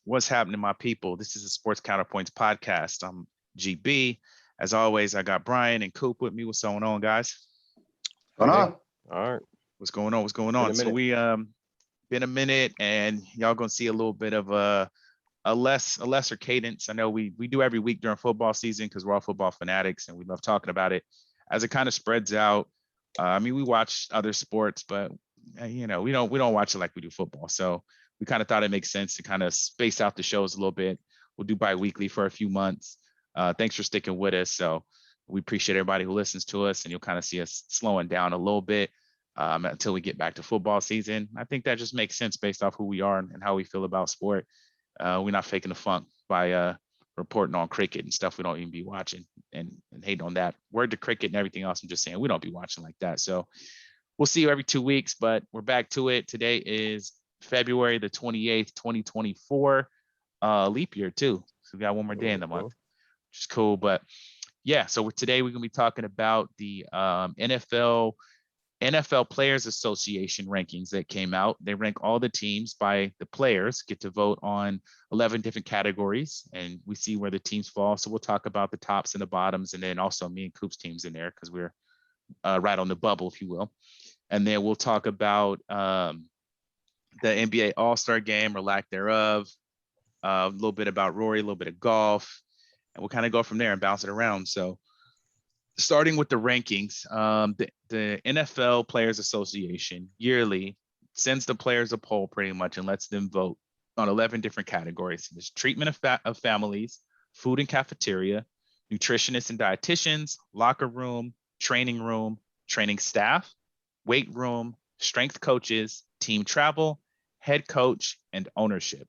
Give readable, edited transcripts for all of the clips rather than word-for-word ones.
What's happening, my people? This is the Sports Counterpoints podcast. I'm GB. As always, I got Brian and Coop with me. What's going on, guys? Going on? All right. What's going on? What's going on? So we been a minute, and y'all gonna see a little bit of a lesser cadence. I know we do every week during football season because we're all football fanatics and we love talking about it. As it kind of spreads out, I mean, we watch other sports, but we don't watch it like we do football. So we kind of thought it makes sense to kind of space out the shows a little bit. We'll do bi-weekly for a few months. Thanks for sticking with us. So we appreciate everybody who listens to us, and you'll kind of see us slowing down a little bit until we get back to football season. I think that just makes sense based off who we are and how we feel about sport. We're not faking the funk by reporting on cricket and stuff we don't even be watching and hating on that. Word to cricket and everything else, I'm just saying we don't be watching like that. So we'll see you every 2 weeks, but we're back to it. Today is February the 28th, 2024, leap year too. So we got one more day in the month, which is cool. But yeah, so today we're going to be talking about the NFL Players Association rankings that came out. They rank all the teams by the players, get to vote on 11 different categories, and we see where the teams fall. So we'll talk about the tops and the bottoms, and then also me and Coop's teams in there because we're right on the bubble, if you will. And then we'll talk about the NBA All Star game or lack thereof, a little bit about Rory, a little bit of golf, and we'll kind of go from there and bounce it around. So starting with the rankings, the NFL Players Association yearly sends the players a poll pretty much and lets them vote on 11 different categories. There's treatment of families, food and cafeteria, nutritionists and dietitians, locker room, training staff, weight room, strength coaches, team travel, head coach, and ownership.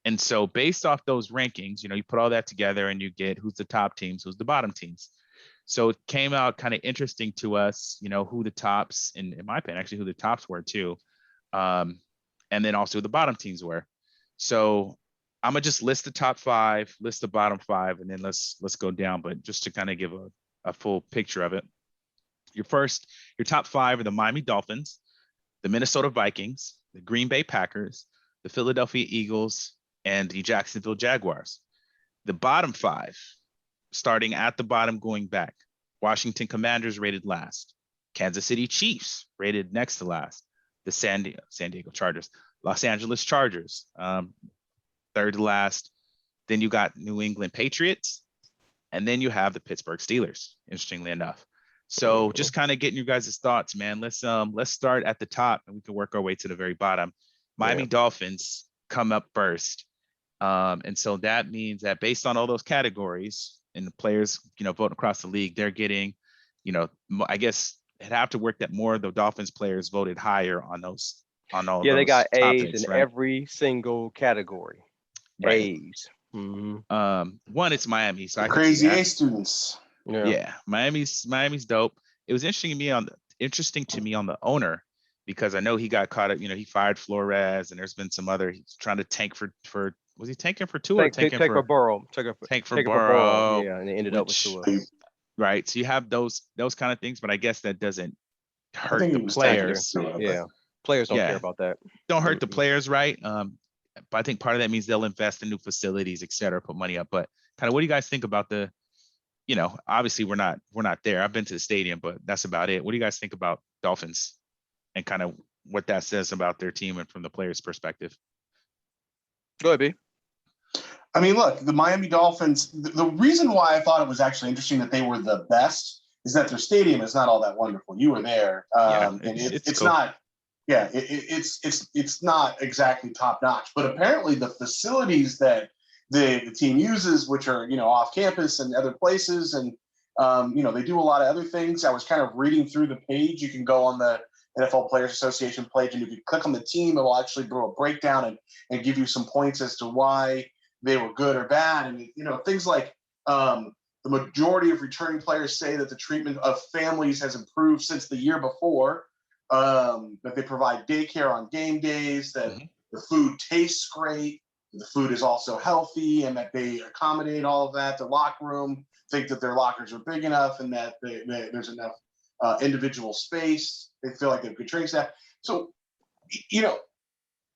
And so based off those rankings, you put all that together and you get who's the top teams, who's the bottom teams. So it came out kind of interesting to us, who the tops, in my opinion, actually who the tops were too. And then also the bottom teams were. So I'm gonna just list the top five, list the bottom five, and then let's go down. But just to kind of give a full picture of it. Your top five are the Miami Dolphins, the Minnesota Vikings, the Green Bay Packers, the Philadelphia Eagles, and the Jacksonville Jaguars. The bottom five, starting at the bottom going back: Washington Commanders rated last, Kansas City Chiefs rated next to last, the San Diego Chargers, Los Angeles Chargers, third to last. Then you got New England Patriots, and then you have the Pittsburgh Steelers, interestingly enough. So just kind of getting you guys' thoughts, man. Let's start at the top and we can work our way to the very bottom. Miami Dolphins come up first. And so that means that based on all those categories and the players, voting across the league, they're getting, I guess it'd have to work that more of the Dolphins players voted higher on those, on all. Yeah, those they got A's topics, in right? every single category. Right. A's. Mm-hmm. One, it's Miami, so I can Crazy see that. A students. Yeah, Miami's dope. It was interesting to me on the owner, because I know he got caught up. He fired Flores, and there's been some other. He's trying to tank for. Was he tanking for Tua or tanking for Burrow? Tank for Burrow. Yeah, and they ended up with Tua. Right. So you have those kind of things, but I guess that doesn't hurt think the he was players. Yeah, players don't care about that. Don't hurt the players, right? But I think part of that means they'll invest in new facilities, et cetera, put money up. But kind of, what do you guys think about the? Obviously we're not there. I've been to the stadium, but that's about it. What do you guys think about Dolphins and kind of what that says about their team and from the players' perspective? Go ahead, B. I mean, look, the Miami Dolphins, the reason why I thought it was actually interesting that they were the best is that their stadium is not all that wonderful. You were there. And it's cool. Not, it's not exactly top notch, but apparently the facilities that the team uses, which are, off campus and other places. And, they do a lot of other things. I was kind of reading through the page. You can go on the NFL Players Association page, and if you click on the team, it will actually do a breakdown and give you some points as to why they were good or bad. And, things like the majority of returning players say that the treatment of families has improved since the year before, that they provide daycare on game days, that the food tastes great, the food is also healthy, and that they accommodate all of that. The locker room, think that their lockers are big enough and that there's enough individual space. They feel like they have good training staff. So,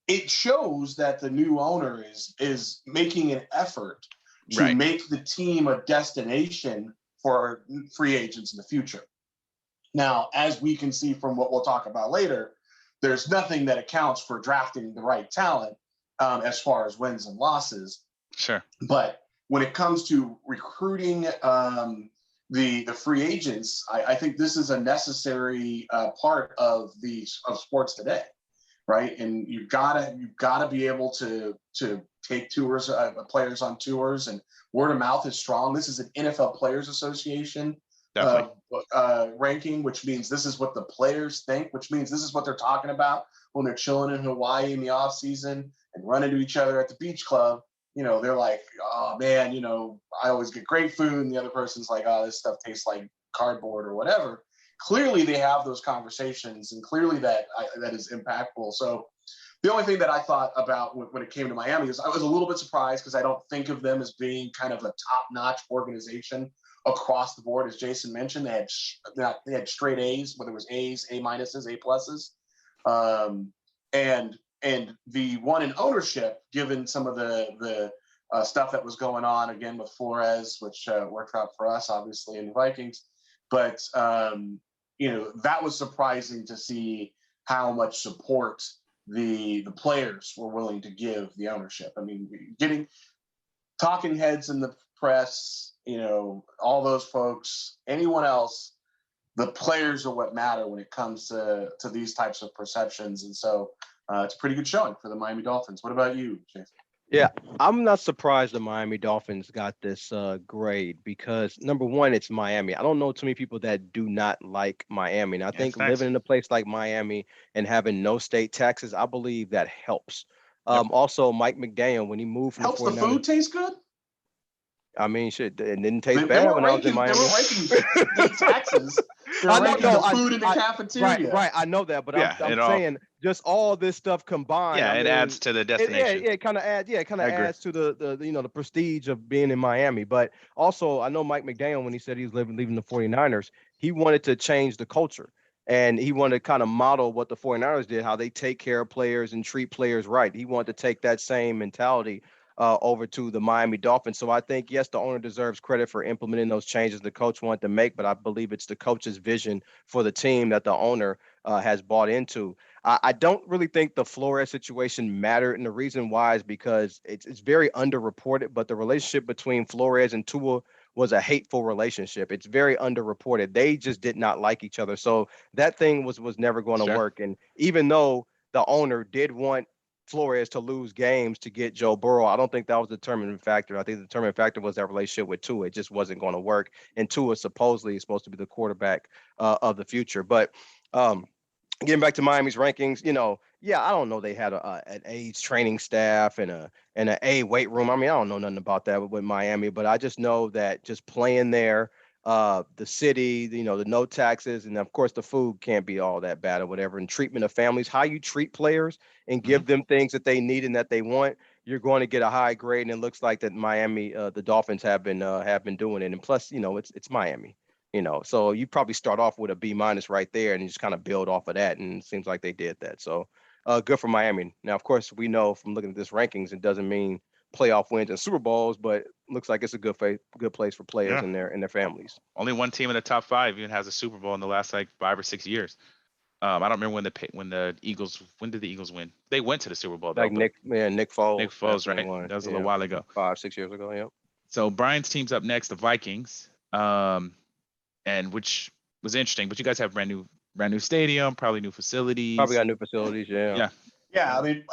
it shows that the new owner is making an effort to make the team a destination for free agents in the future. Now, as we can see from what we'll talk about later, there's nothing that accounts for drafting the right talent as far as wins and losses. Sure. But when it comes to recruiting the free agents, I think this is a necessary part of sports today, right? And you've gotta be able to take tours, players on tours, and word of mouth is strong. This is an NFL Players Association ranking, which means this is what the players think, which means this is what they're talking about when they're chilling in Hawaii in the off season and run into each other at the beach club. They're like, oh man, I always get great food, and the other person's like, oh, this stuff tastes like cardboard or whatever. Clearly they have those conversations, and clearly that is impactful. So the only thing that I thought about when it came to Miami is I was a little bit surprised, because I don't think of them as being kind of a top-notch organization across the board. As Jason mentioned, they had straight A's, whether it was A's, A minuses, A pluses, and the one in ownership, given some of the stuff that was going on again with Flores, which worked out for us obviously in the Vikings, but that was surprising to see how much support the players were willing to give the ownership. I mean, getting talking heads in the press, all those folks, anyone else, the players are what matter when it comes to these types of perceptions. And so it's a pretty good showing for the Miami Dolphins. What about you, Jason? Yeah, I'm not surprised the Miami Dolphins got this grade, because number one, it's Miami. I don't know too many people that do not like Miami. And I think living in a place like Miami and having no state taxes, I believe that helps. Also, Mike McDaniel, when he moved from helps the 49ers, the food taste good. I mean, shit, it didn't taste bad when I was in Miami. They were ranking state taxes. They were ranking the food in the cafeteria. Right, I know that, but I'm saying just all this stuff combined. Yeah, it adds to the destination. It kind of adds to the the prestige of being in Miami. But also, I know Mike McDaniel, when he said he was leaving the 49ers, he wanted to change the culture. And he wanted to kind of model what the 49ers did, how they take care of players and treat players right. He wanted to take that same mentality over to the Miami Dolphins. So I think, yes, the owner deserves credit for implementing those changes the coach wanted to make, but I believe it's the coach's vision for the team that the owner has bought into. I don't really think the Flores situation mattered, and the reason why is because it's very underreported, but the relationship between Flores and Tua was a hateful relationship. It's very underreported. They just did not like each other. So that thing was never going to work. And even though the owner did want Flores to lose games to get Joe Burrow, I don't think that was the determining factor. I think the determining factor was that relationship with Tua. It just wasn't going to work. And Tua supposedly is supposed to be the quarterback of the future. But getting back to Miami's rankings, I don't know they had an A's training staff and an A weight room. I mean, I don't know nothing about that with Miami, but I just know that just playing there, the city, the no taxes, and of course the food can't be all that bad or whatever. And treatment of families, how you treat players and give them things that they need and that they want, you're going to get a high grade. And it looks like that Miami, the Dolphins have been doing it. And plus, it's Miami. So you probably start off with a B- right there and just kind of build off of that. And it seems like they did that. So good for Miami. Now, of course, we know from looking at this rankings, it doesn't mean playoff wins and Super Bowls, but looks like it's a good place for players and their families. Only one team in the top 5 even has a Super Bowl in the last 5 or 6 years. I don't remember when the Eagles. When did the Eagles win? They went to the Super Bowl. Like Nick Foles. Nick Foles, right? That was a little while ago. 5-6 years ago. Yep. So Brian's team's up next, the Vikings, and which was interesting. But you guys have brand new stadium, probably new facilities. Probably got new facilities. Yeah. Yeah, I mean,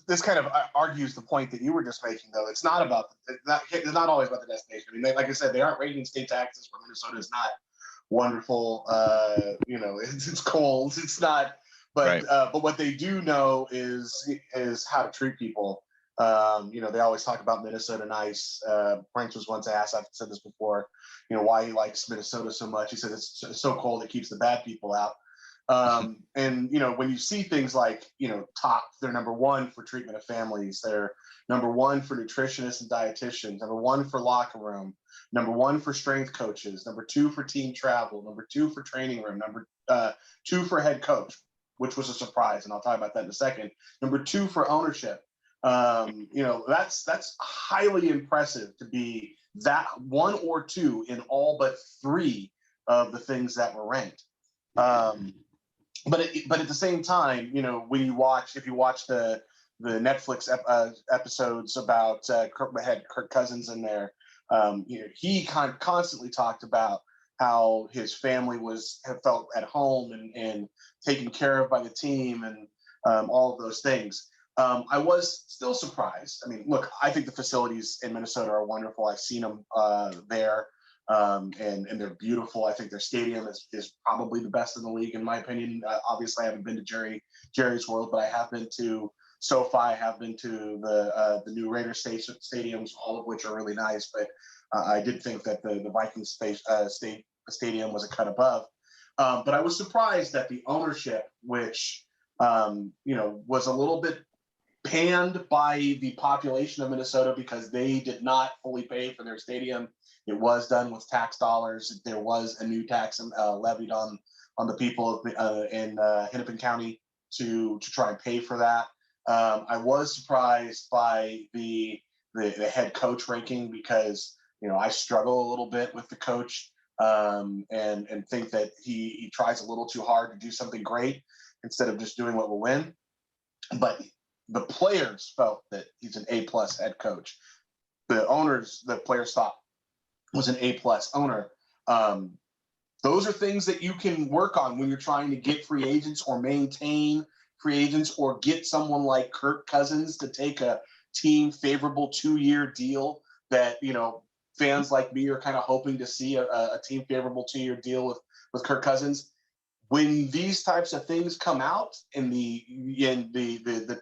this kind of argues the point that you were just making, though. It's not always about the destination. I mean, like I said, they aren't raising state taxes for Minnesota. Is not wonderful. It's cold. It's not, but what they do know is how to treat people. They always talk about Minnesota nice. Frank was once asked, I've said this before, why he likes Minnesota so much. He said it's so cold it keeps the bad people out. And when you see things like they're number 1 for treatment of families, they're number 1 for nutritionists and dietitians, number 1 for locker room, number 1 for strength coaches, number 2 for team travel, number 2 for training room, number 2 for head coach. which was a surprise, and I'll talk about that in a second. Number 2 for ownership. That's highly impressive to be that 1 or 2 in all but 3 of the things that were ranked. But at the same time, when you watch the Netflix episodes about Kirk Cousins in there, he kind of constantly talked about how his family have felt at home and taken care of by the team and all of those things. I was still surprised. I mean, look, I think the facilities in Minnesota are wonderful. I've seen them there, and they're beautiful. I think their stadium is probably the best in the league, in my opinion. Obviously, I haven't been to Jerry's World, but I have been to SoFi. I have been to the new Raiders stadiums, all of which are really nice. But I did think that the Vikings stadium was a cut above. But I was surprised that the ownership, which was a little bit panned by the population of Minnesota because they did not fully pay for their stadium. It was done with tax dollars. There was a new tax levied on the people in Hennepin County to try and pay for that. I was surprised by the head coach ranking because I struggle a little bit with the coach and think that he tries a little too hard to do something great instead of just doing what will win. But the players felt that he's an A+ head coach. The players thought was an A+ owner. Those are things that you can work on when you're trying to get free agents or maintain free agents or get someone like Kirk Cousins to take a team favorable 2-year deal that, fans like me are kind of hoping to see a team favorable 2-year deal with Kirk Cousins. When these types of things come out and the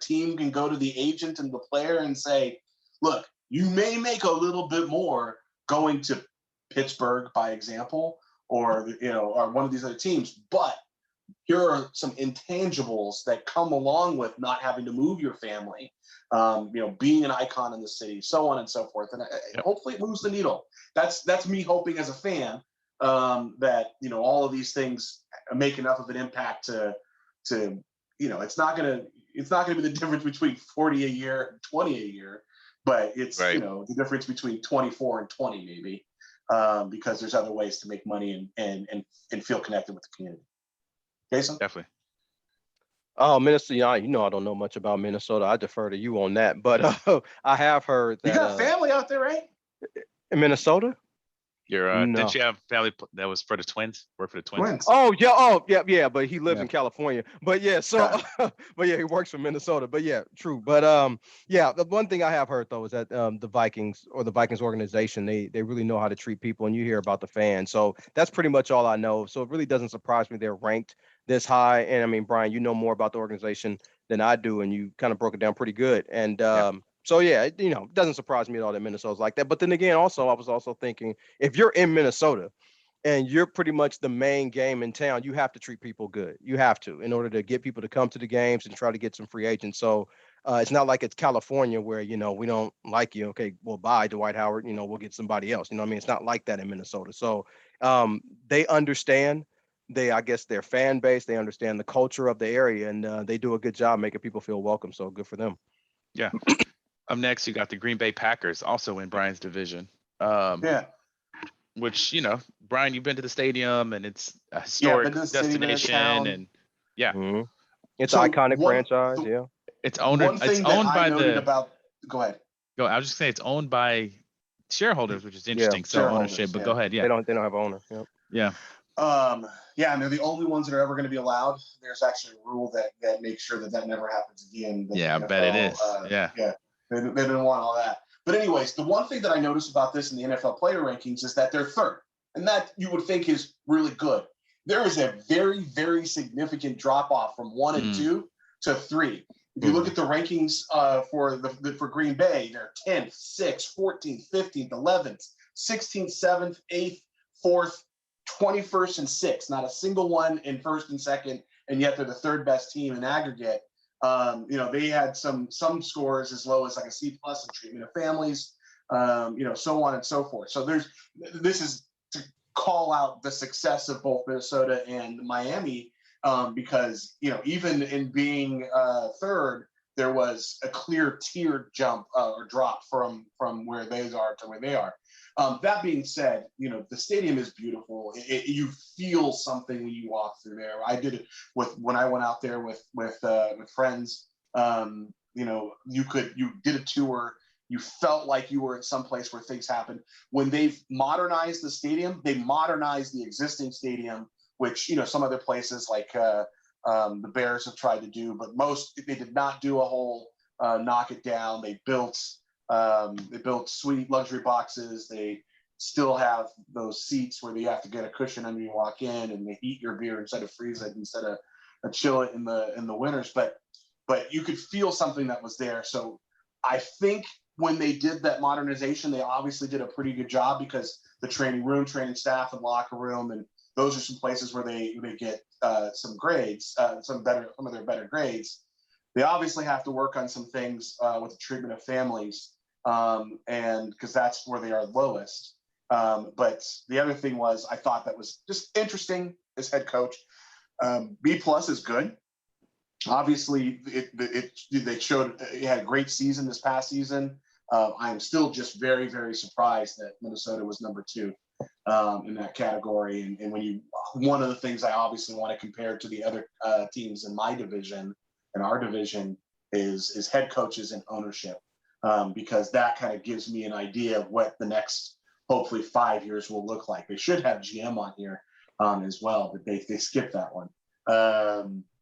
team can go to the agent and the player and say, look, you may make a little bit more going to Pittsburgh, by example, or one of these other teams, but here are some intangibles that come along with not having to move your family, being an icon in the city, so on and so forth. And hopefully it moves the needle. That's me hoping as a fan that all of these things make enough of an impact to it's not gonna be the difference between 40 a year and 20 a year, but it's right. The difference between 24 and 20 maybe, because there's other ways to make money and feel connected with the community. Jason? Definitely. Oh, Minnesota, I don't know much about Minnesota. I defer to you on that, but I have heard that you got family out there, right? In Minnesota. No. Did you have family that was for the Twins? Work for the Twins? Oh yeah. But he lives in California. But yeah, so but yeah, he works for Minnesota. But yeah, true. But the one thing I have heard though is that the Vikings or the Vikings organization, they really know how to treat people, and you hear about the fans. So that's pretty much all I know. So it really doesn't surprise me they're ranked this high. And I mean, Brian, you know more about the organization than I do, and you kind of broke it down pretty good. And so yeah, it doesn't surprise me at all that Minnesota's like that. But then again, also I was also thinking, if you're in Minnesota and you're pretty much the main game in town, you have to treat people good. You have to, in order to get people to come to the games and try to get some free agents. So it's not like it's California where, we don't like you. Okay, well, bye, Dwight Howard. We'll get somebody else. I mean, it's not like that in Minnesota. So they understand. I guess their fan base, they understand the culture of the area, and they do a good job making people feel welcome. So good for them. Yeah. Up next, you got the Green Bay Packers, also in Brian's division. Which, Brian, you've been to the stadium, and it's a historic destination, and mm-hmm. It's an iconic franchise. It's owned. Go ahead. I was just saying it's owned by shareholders, which is interesting. So ownership, but go ahead. Yeah, they don't have owner. Yeah. And they're the only ones that are ever going to be allowed. There's actually a rule that makes sure that never happens again. I bet it is. They didn't want all that. But anyways, the one thing that I noticed about this in the NFL player rankings is that they're third, and that you would think is really good. There is a very, very significant drop off from 1 and 2 to 3. If you look at the rankings for Green Bay, they're 10th, 6th, 14th, 15th, 11th, 16th, 7th, 8th, 4th, 21st, and 6th. Not a single one in first and second, and yet they're the third best team in aggregate. They had some scores as low as like a C+ in treatment of families, so on and so forth. So this is to call out the success of both Minnesota and Miami because, even in being third, there was a clear tiered jump or drop from where they are to where they are. That being said, the stadium is beautiful. You feel something when you walk through there. I did it when I went out there with friends. You did a tour. You felt like you were at some place where things happen. When they've modernized the stadium, they modernized the existing stadium, which, some other places like the Bears have tried to do, but they did not do a whole knock it down. They built sweet luxury boxes. They still have those seats where you have to get a cushion under you walk in, and they heat your beer instead of freeze it, instead of chill it in the winters. But you could feel something that was there. So I think when they did that modernization, they obviously did a pretty good job, because the training room, training staff, and locker room, and those are some places where they get some grades, some of their better grades. They obviously have to work on some things with the treatment of families, and because that's where they are lowest. But the other thing was, I thought that was just interesting as head coach. B+ is good. Obviously, they showed it had a great season this past season. I am still just very, very surprised that Minnesota was number 2 in that category. And one of the things I obviously want to compare to the other teams in my division and our division is head coaches and ownership, because that kind of gives me an idea of what the next, hopefully, 5 years will look like. They should have GM on here as well, but they skipped that one.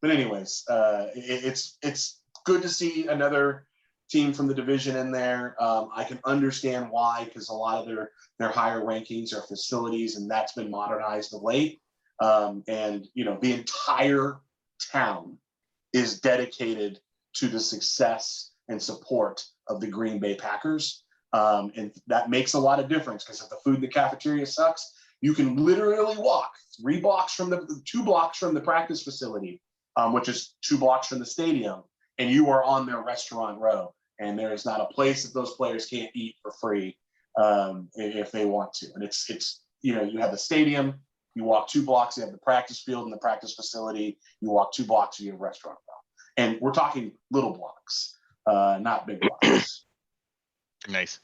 But anyways, it's good to see another team from the division in there. I can understand why, because a lot of their higher rankings are facilities, and that's been modernized of late. And the entire town is dedicated to the success and support of the Green Bay Packers. And that makes a lot of difference, because if the food in the cafeteria sucks, you can literally walk 2 blocks from the practice facility, which is 2 blocks from the stadium, and you are on their restaurant row. And there is not a place that those players can't eat for free if they want to. And it's you have the stadium, you walk 2 blocks, you have the practice field and the practice facility, you walk 2 blocks, you have a restaurant row. And we're talking little blocks, not big blocks. Nice.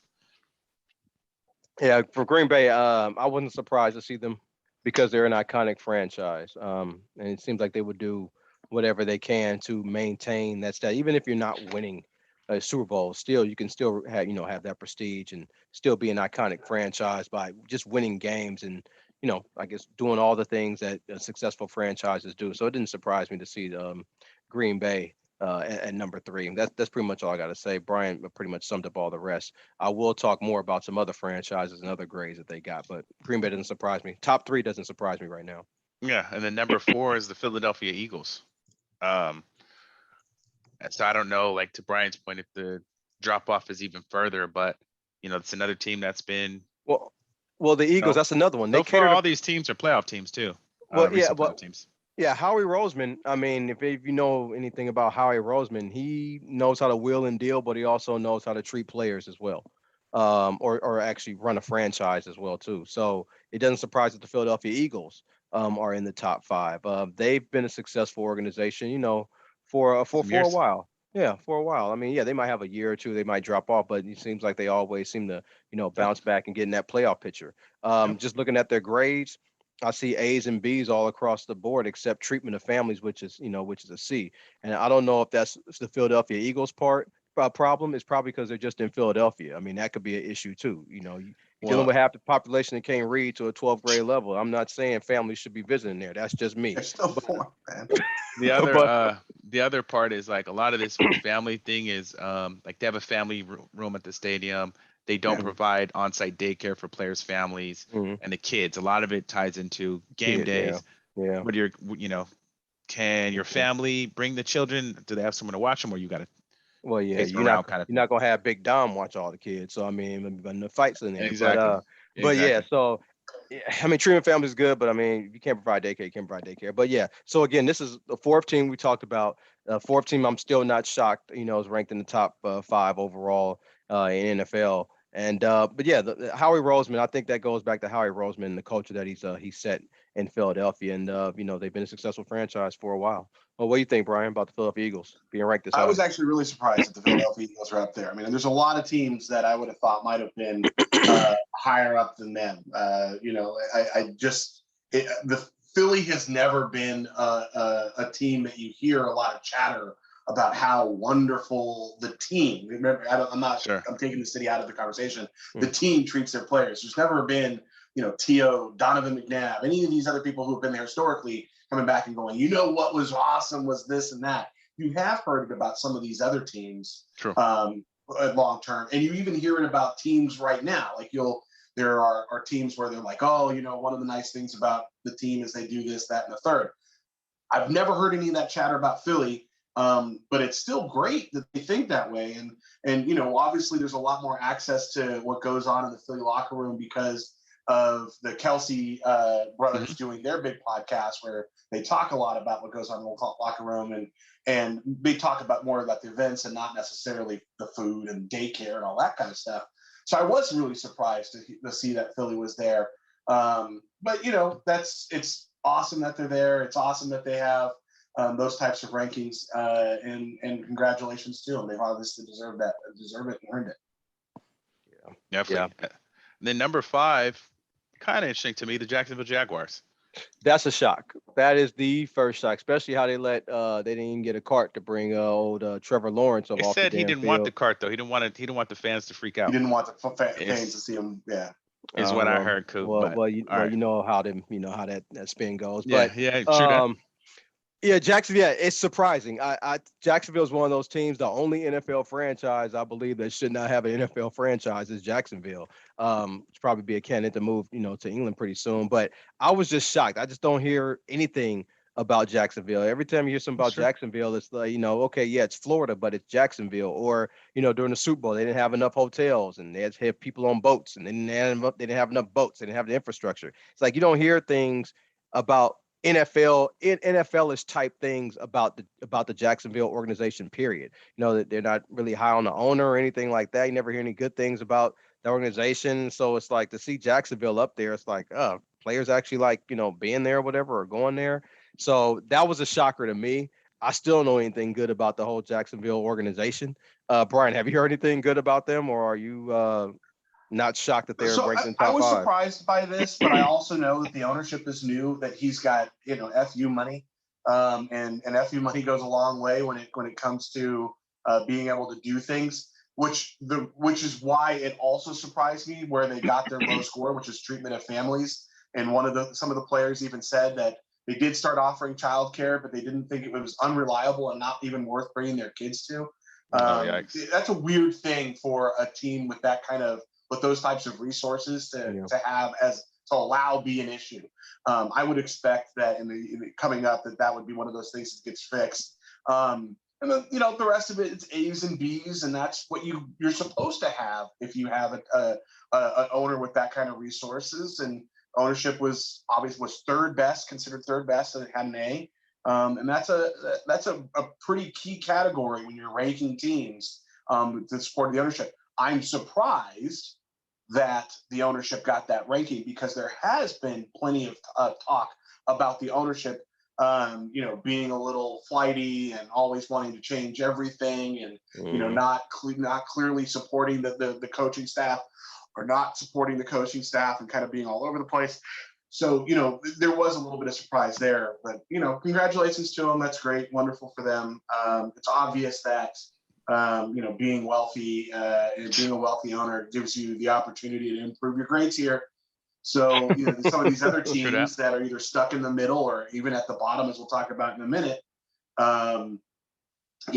Yeah, for Green Bay, I wasn't surprised to see them, because they're an iconic franchise. And it seems like they would do whatever they can to maintain that status. Even if you're not winning a Super Bowl, still you can still have that prestige and still be an iconic franchise by just winning games and I guess doing all the things that successful franchises do. So it didn't surprise me to see Green Bay at number 3. That's pretty much all I got to say. Brian pretty much summed up all the rest. I will talk more about some other franchises and other grades that they got, but Green Bay doesn't surprise me. Top 3 doesn't surprise me right now. Yeah, and then number 4 is the Philadelphia Eagles. So I don't know, like to Brian's point, if the drop off is even further, but it's another team that's been well the Eagles. That's another one. So far, all these teams are playoff teams too. Playoff teams. Yeah, Howie Roseman. I mean, if you know anything about Howie Roseman, he knows how to wheel and deal, but he also knows how to treat players as well, or actually run a franchise as well too. So it doesn't surprise that the Philadelphia Eagles are in the top 5. They've been a successful organization, for a while. Yeah, for a while. I mean, yeah, they might have a year or two, they might drop off, but it seems like they always seem to, bounce back and get in that playoff picture. Just looking at their grades, I see A's and B's all across the board, except treatment of families, which is a C. And I don't know if that's the Philadelphia Eagles problem. Is probably because they're just in Philadelphia. I mean, that could be an issue too. Dealing with half the population that can't read to a 12th grade level. I'm not saying families should be visiting there. That's just me. There's no point, man. The other part is like a lot of this family thing is like they have a family room at the stadium. They don't provide on-site daycare for players' families and the kids. A lot of it ties into game days. Yeah. But can your family bring the children? Do they have someone to watch them, or you got to? Well, yeah, you're not gonna have Big Dom watch all the kids. So I mean, the fights in there. Exactly. But yeah, so I mean, treatment family is good, but I mean, if you can't provide daycare, you can't provide daycare. But yeah, so again, this is the 4th team we talked about. 4th team, I'm still not shocked. Is ranked in the top 5 overall in NFL. And but yeah, Howie Roseman, I think that goes back to Howie Roseman, the culture that he's set in Philadelphia. And, they've been a successful franchise for a while. Well, what do you think, Brian, about the Philadelphia Eagles being ranked this high? I was actually really surprised that the Philadelphia Eagles are up there. I mean, there's a lot of teams that I would have thought might have been higher up than them. The Philly has never been a team that you hear a lot of chatter about how wonderful the team. Remember, I'm taking the city out of the conversation. The team treats their players. There's never been, T.O., Donovan McNabb, any of these other people who have been there historically coming back and going, what was awesome was this and that. You have heard it about some of these other teams long term, and you even hear it about teams right now. Like there are teams where they're like, one of the nice things about the team is they do this, that, and the third. I've never heard any of that chatter about Philly, but it's still great that they think that way. And obviously there's a lot more access to what goes on in the Philly locker room because of the Kelsey brothers doing their big podcast where they talk a lot about what goes on in the locker room and they talk about more about the events and not necessarily the food and daycare and all that kind of stuff. So I was really surprised to see that Philly was there. But it's awesome that they're there. It's awesome that they have those types of rankings and congratulations to them. They've obviously deserve it and earned it. Yeah, definitely. Yeah. Then number 5, kind of interesting to me, the Jacksonville Jaguars. That's a shock. That is the first shock, especially how they didn't even get a cart to bring old Trevor Lawrence off. He said he didn't want the cart though. He didn't want the fans to freak out. He didn't want the fans to see him. Yeah, is what I heard, Coop. You know how that spin goes. Yeah, but yeah, true. Yeah, Jacksonville. Yeah, it's surprising. Jacksonville is one of those teams. The only NFL franchise I believe that should not have an NFL franchise is Jacksonville. It's probably be a candidate to move, to England pretty soon. But I was just shocked. I just don't hear anything about Jacksonville. Every time you hear something about Jacksonville, it's like, okay, yeah, it's Florida, but it's Jacksonville. Or during the Super Bowl, they didn't have enough hotels and they had to have people on boats, and they didn't have enough boats. They didn't have the infrastructure. It's like you don't hear things about NFL-ish type things about the Jacksonville organization, period. That they're not really high on the owner or anything like that. You never hear any good things about the organization. So it's like to see Jacksonville up there, it's like, players actually like, being there or whatever, or going there. So that was a shocker to me. I still don't know anything good about the whole Jacksonville organization. Brian, have you heard anything good about them, or are you not shocked that they're ranked in top 5? I was surprised by this, but I also know that the ownership is new, that he's got, FU money. And FU money goes a long way when it comes to being able to do things, which is why it also surprised me where they got their low score, which is treatment of families. And some of the players even said that they did start offering childcare, but they didn't think it was unreliable and not even worth bringing their kids to. That's a weird thing for a team with that kind of, with those types of resources to have to allow be an issue. I would expect that in the coming up that would be one of those things that gets fixed. And then, the rest of it, it's A's and B's, and that's what you're supposed to have if you have an owner with that kind of resources. And ownership was considered third best, and it had an A. And that's a pretty key category when you're ranking teams to support the ownership. I'm surprised that the ownership got that ranking because there has been plenty of talk about the ownership, being a little flighty and always wanting to change everything, and not clearly supporting the coaching staff, or not supporting the coaching staff, and kind of being all over the place. So there was a little bit of surprise there, but congratulations to them. That's great, wonderful for them. It's obvious that being wealthy and being a wealthy owner gives you the opportunity to improve your grades here. So, some of these other teams that are either stuck in the middle or even at the bottom, as we'll talk about in a minute, they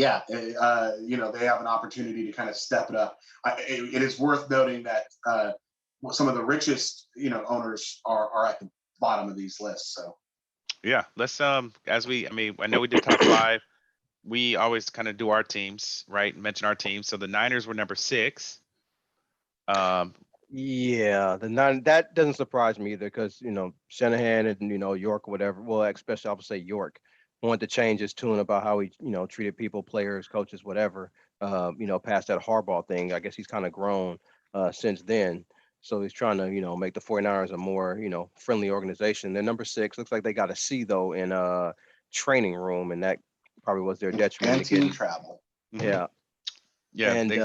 have an opportunity to kind of step it up. It is worth noting that some of the richest, owners are at the bottom of these lists. So, yeah, let's I know we did top 5. We always kind of do our teams, right? Mention our teams. So the Niners were number 6. Yeah, that doesn't surprise me either, because Shanahan and York or whatever. Well, especially I would say York wanted to change his tune about how he treated people, players, coaches, whatever. Past that Harbaugh thing. I guess he's kind of grown since then. So he's trying to, make the 49ers a more, friendly organization. They're number 6. Looks like they got a C though in training room, and that probably was their detriment. And team travel. Yeah. Yeah. And you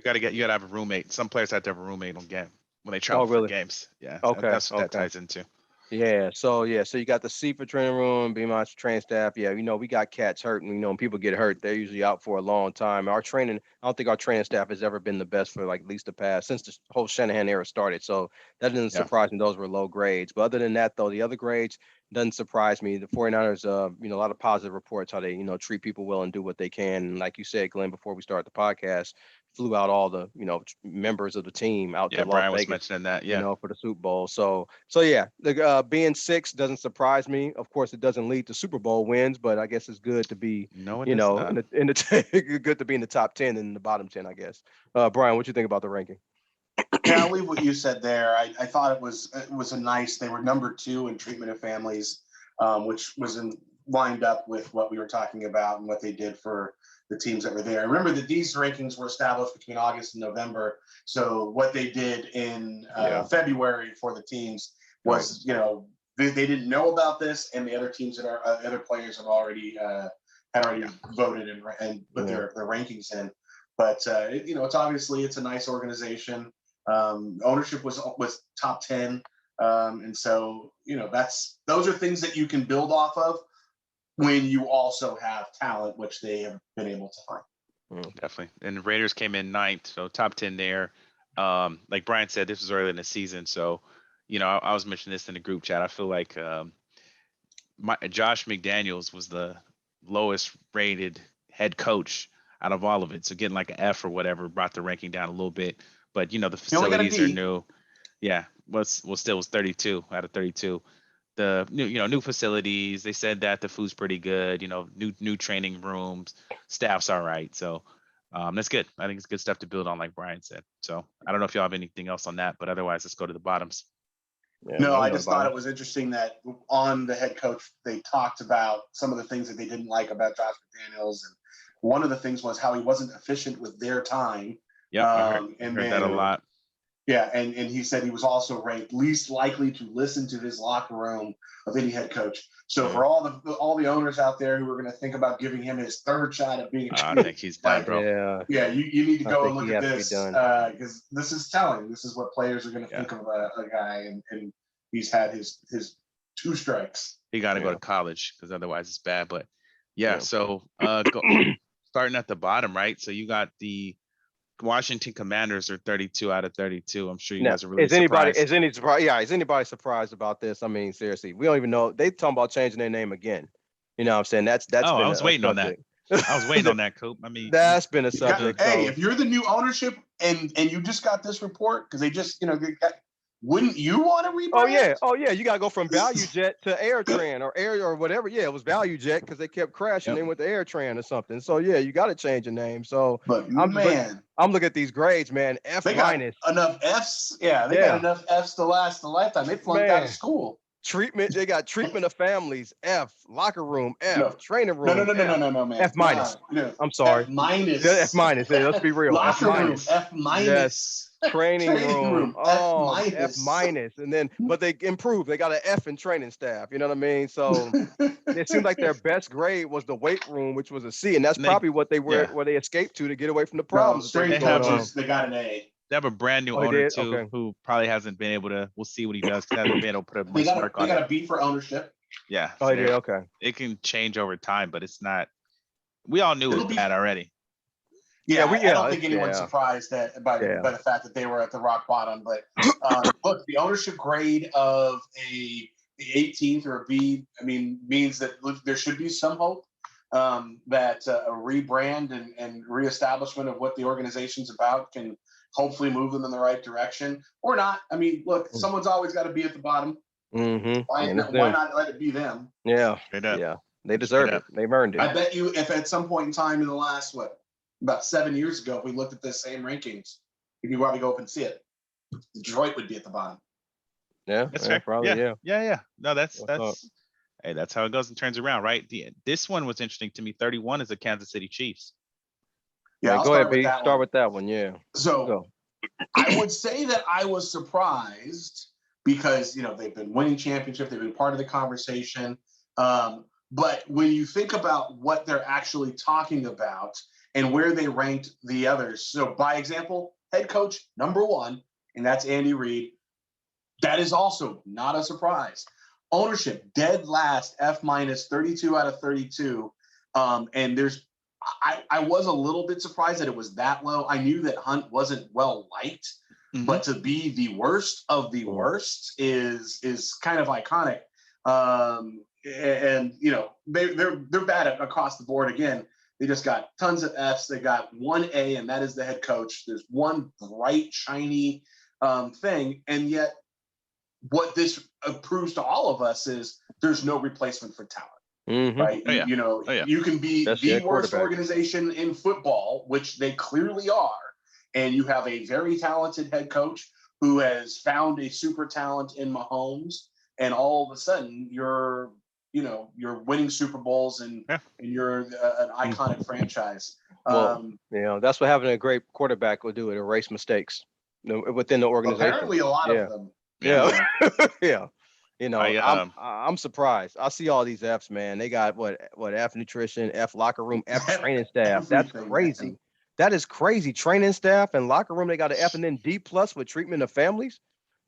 gotta have a roommate. Some players have to have a roommate on game when they travel for games. Yeah. Okay. That's what that ties into. Yeah. So you got the C for training room, be my training staff. Yeah, we got cats hurt, and when people get hurt, they're usually out for a long time. I don't think our training staff has ever been the best for like at least the past since the whole Shanahan era started. So that doesn't surprise me. Those were low grades. But other than that, though, the other grades doesn't surprise me. The 49ers, a lot of positive reports how they, treat people well and do what they can. And like you said, Glenn, before we start the podcast, flew out all the, members of the team out to Las Brian was Vegas, mentioning that, for the Super Bowl. So yeah, the being 6 doesn't surprise me. Of course, it doesn't lead to Super Bowl wins, but I guess it's good to be, in the good to be in the top 10 and in the bottom 10, I guess. Brian, what you think about the ranking? Yeah, I'll leave what you said there. I thought it was a nice. They were number 2 in treatment of families, which was lined up with what we were talking about and what they did for the teams that were there. Remember that these rankings were established between August and November. So what they did in February for the teams was, they didn't know about this, and the other teams that are other players have already voted and put their rankings in. But it's obviously it's a nice organization. Ownership was top 10, and so those are things that you can build off of when you also have talent, which they have been able to find. Definitely. And the Raiders came in 9th, so top 10 there. Like Brian said, this was early in the season, so I was mentioning this in the group chat. I feel like Josh McDaniels was the lowest rated head coach out of all of it. So getting like an F or whatever brought the ranking down a little bit. But the facilities are new. Yeah, still was 32 out of 32. The new facilities. They said that the food's pretty good. New training rooms, staff's all right. So that's good. I think it's good stuff to build on, like Brian said. So I don't know if y'all have anything else on that, but otherwise, let's go to the bottoms. Yeah, no, I just thought it was interesting that on the head coach, they talked about some of the things that they didn't like about Josh McDaniels, and one of the things was how he wasn't efficient with their time. Yeah, I heard that a lot. Yeah, and he said he was also ranked least likely to listen to his locker room of any head coach. So for all the owners out there who are going to think about giving him his third shot at being, I think he's done, bro. Yeah, you need to go and look at this because this is telling. This is what players are going to think of a guy, and he's had his 2 strikes. He got to go to college because otherwise it's bad. But so starting at the bottom, right? So you got the Washington Commanders are 32 out of 32. I'm sure you guys are really surprised. Is anybody surprised about this? I mean, seriously, we don't even know. They talking about changing their name again. You know what I'm saying? That's I was waiting on that. I was waiting on that, Coop. I mean, that's been a subject. Hey, if you're the new ownership and you just got this report because they just wouldn't you want to rebrand? Oh yeah. You gotta go from ValueJet to AirTran or Air or whatever. Yeah, it was ValueJet because they kept crashing. They went to AirTran or something. So yeah, you got to change the name. So but I'm looking at these grades, man. F minus. Enough Fs. Yeah, they got enough Fs to last a lifetime. They flunked out of school. They got treatment of families, F, locker room, F, training room. No, man. F minus. No. I'm sorry. F minus. F minus. Yeah, let's be real. Locker room, F minus. Yes. Training room. Oh, F minus. And then, but they improved. They got an F in training staff. You know what I mean? So it seemed like their best grade was the weight room, which was a C. And that's probably what they were, where they escaped to get away from the problems. Straight coaches, they got an A. They have a brand new owner too, who probably hasn't been able to. We'll see what he does. Because hasn't been able to put much work on it. They got a B for ownership. Yeah. Oh, yeah. Okay. It can change over time, but it's not. We all knew it was bad already. Yeah, I don't think anyone's surprised by the fact that they were at the rock bottom. But look, the ownership grade of the 18th or a B, means that there should be some hope that a rebrand and reestablishment of what the organization's about can hopefully move them in the right direction, or not. Look, someone's always got to be at the bottom. Mm-hmm. Why not let it be them? Yeah, they deserve it. They've earned it. I bet you, if at some point in time in the last about 7 years ago, if we looked at the same rankings, if you want to go up and see it, Detroit would be at the bottom. Yeah, that's fair. Probably, yeah. No, that's hey, that's how it goes and turns around, right? This one was interesting to me. 31 is the Kansas City Chiefs. Yeah, go ahead, B. Start with that one. Yeah. So I would say that I was surprised because, they've been winning championships. They've been part of the conversation. But when you think about what they're actually talking about and where they ranked the others. So by example, head coach number 1, and that's Andy Reid. That is also not a surprise. Ownership, dead last, F-, 32 out of 32. And I was a little bit surprised that it was that low. I knew that Hunt wasn't well liked, but to be the worst of the worst is kind of iconic. And they're bad across the board again. They just got tons of Fs. They got 1 A, and that is the head coach. There's one bright, shiny thing, and yet what this proves to all of us is there's no replacement for talent. Right? Oh, yeah. You can be Especially the worst organization in football, which they clearly are, and you have a very talented head coach who has found a super talent in Mahomes, and all of a sudden you're winning Super Bowls and you're an iconic franchise. That's what having a great quarterback will do. It erase mistakes within the organization. Apparently a lot of them. Yeah. Yeah. I'm surprised. I see all these Fs, man. They got what F nutrition, F locker room, F training staff. That's crazy. Man. That is crazy. Training staff and locker room, they got an F and then D+ with treatment of families.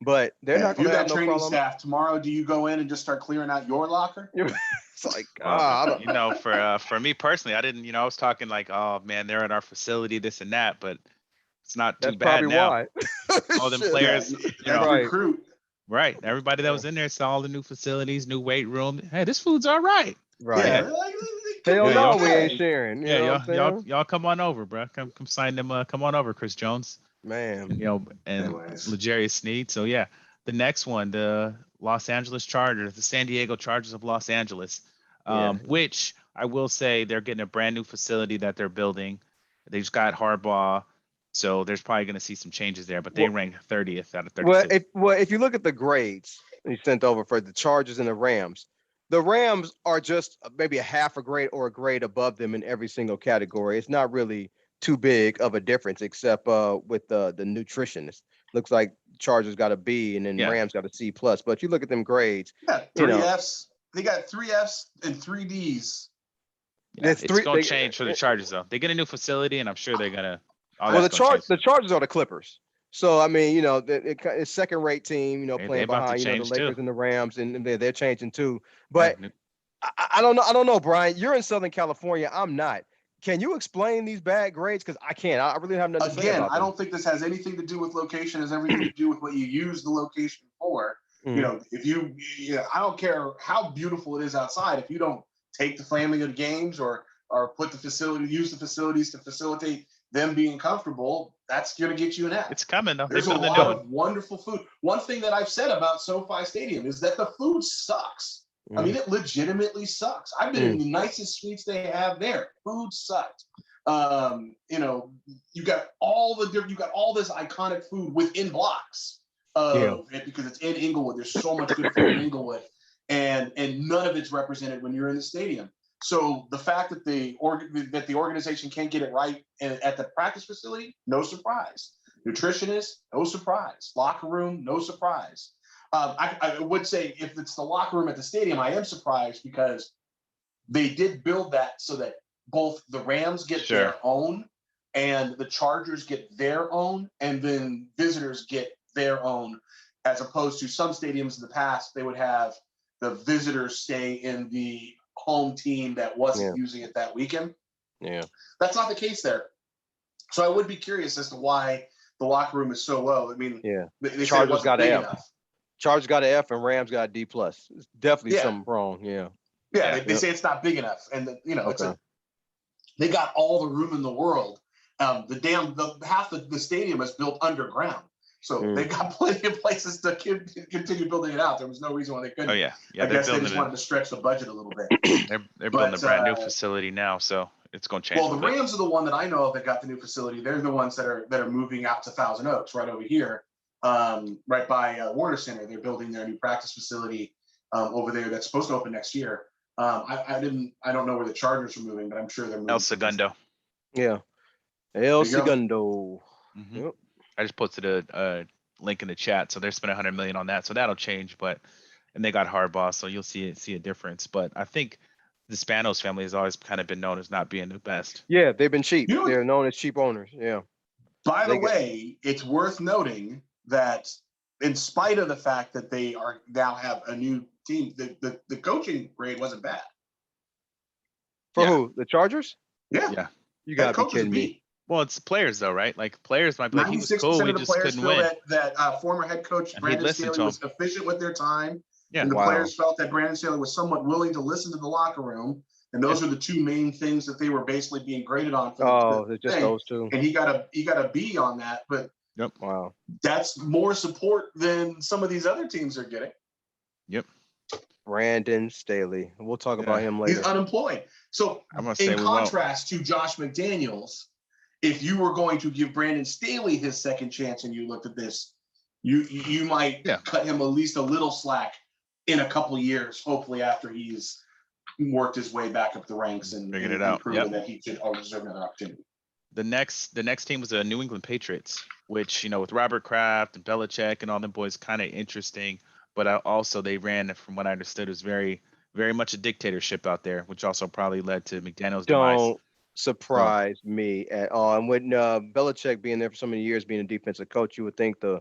But they're not going to have no training problem. Staff tomorrow. Do you go in and just start clearing out your locker? It's like, for me personally, I didn't. I was talking like, oh man, they're at our facility, this and that, but it's not too bad now. Why. All them players, recruit. Right. Everybody that was in there saw all the new facilities, new weight room. Hey, this food's all right. Right. Yeah. Hell no, we ain't sharing. Y'all come on over, bro. Come sign them. Come on over, Chris Jones. Man. And L'Jarius Sneed. So yeah, the next one, the Los Angeles Chargers, the San Diego Chargers of Los Angeles, which I will say they're getting a brand new facility that they're building. They just got Harbaugh. So there's probably going to see some changes there, but they ranked 30th out of 36. If you look at the grades you sent over for the Chargers and the Rams are just maybe a half a grade or a grade above them in every single category. It's not really too big of a difference, except with the nutritionist. Looks like Chargers got a B and then Rams got a C+. But you look at them grades. Yeah, 3 Fs. They got 3 Fs and 3 Ds. Yeah, it's going to change for the Chargers, though. They get a new facility, and I'm sure they're going to. The Chargers are the Clippers. So I mean, it's second-rate team, playing behind the Lakers too. And the Rams, and they're changing too. But I don't know, Brian. You're in Southern California. I'm not. Can you explain these bad grades? Because I can't. I really have nothing to say about them. I don't think this has anything to do with location. It has everything to do with what you use the location for. If I don't care how beautiful it is outside. If you don't take the family to the games or use the facilities to facilitate them being comfortable, that's going to get you an F. It's coming though. There's a lot of wonderful food. One thing that I've said about SoFi Stadium is that the food sucks. I mean, it legitimately sucks. I've been in the nicest suites they have there. Food sucked. You got all this iconic food within blocks of it because it's in Inglewood. There's so much good food in Inglewood, and none of it's represented when you're in the stadium. So the fact that the organization can't get it right at the practice facility, no surprise. Nutritionist, no surprise. Locker room, no surprise. I would say if it's the locker room at the stadium, I am surprised because they did build that so that both the Rams get their own and the Chargers get their own, and then visitors get their own, as opposed to some stadiums in the past, they would have the visitors stay in the home team that wasn't using it that weekend. Yeah. That's not the case there. So I would be curious as to why the locker room is so low. I mean, they Chargers got an F. Chargers got an F and Rams got a D+. It's definitely something wrong. Yeah. Yeah. They say it's not big enough. And they got all the room in the world. Half the stadium is built underground. So they've got plenty of places to continue building it out. There was no reason why they couldn't. Oh yeah, I guess they just wanted to stretch the budget a little bit. They're building a brand new facility now, so it's going to change. Well, the Rams are the one that I know of that got the new facility. They're the ones that are moving out to Thousand Oaks, right over here, right by Warner Center. They're building their new practice facility over there that's supposed to open next year. I don't know where the Chargers are moving, but I'm sure they're moving. El Segundo. Yeah, El Segundo. Mm-hmm. Yep. I just posted a link in the chat. So they're spending $100 million on that. So that'll change, and they got Harbaugh, so you'll see a difference. But I think the Spanos family has always kind of been known as not being the best. Yeah, they've been cheap. They're known as cheap owners. Yeah. By the way, it's worth noting that in spite of the fact that they are now have a new team, the coaching grade wasn't bad. For who? The Chargers? Yeah. You gotta be kidding me. Well, it's players though, right? Like players might be like, he was 96% cool, we of the just players couldn't feel win. that former head coach And Brandon Staley was efficient with their time. Yeah. And the players felt that Brandon Staley was somewhat willing to listen to the locker room. And those are the two main things that they were basically being graded on. For just those two. And he got a B on that. But wow, that's more support than some of these other teams are getting. Yep. Brandon Staley. We'll talk about him later. He's unemployed. So in contrast to Josh McDaniels, if you were going to give Brandon Staley his second chance and you looked at this, you might cut him at least a little slack in a couple of years, hopefully after he's worked his way back up the ranks and figured it out, proven that he should deserve another opportunity. The next team was the New England Patriots, which, with Robert Kraft and Belichick and all them boys, kind of interesting. But also they ran, from what I understood, was very, very much a dictatorship out there, which also probably led to McDaniel's demise. Don't surprise me at all. And with Belichick being there for so many years, being a defensive coach, you would think the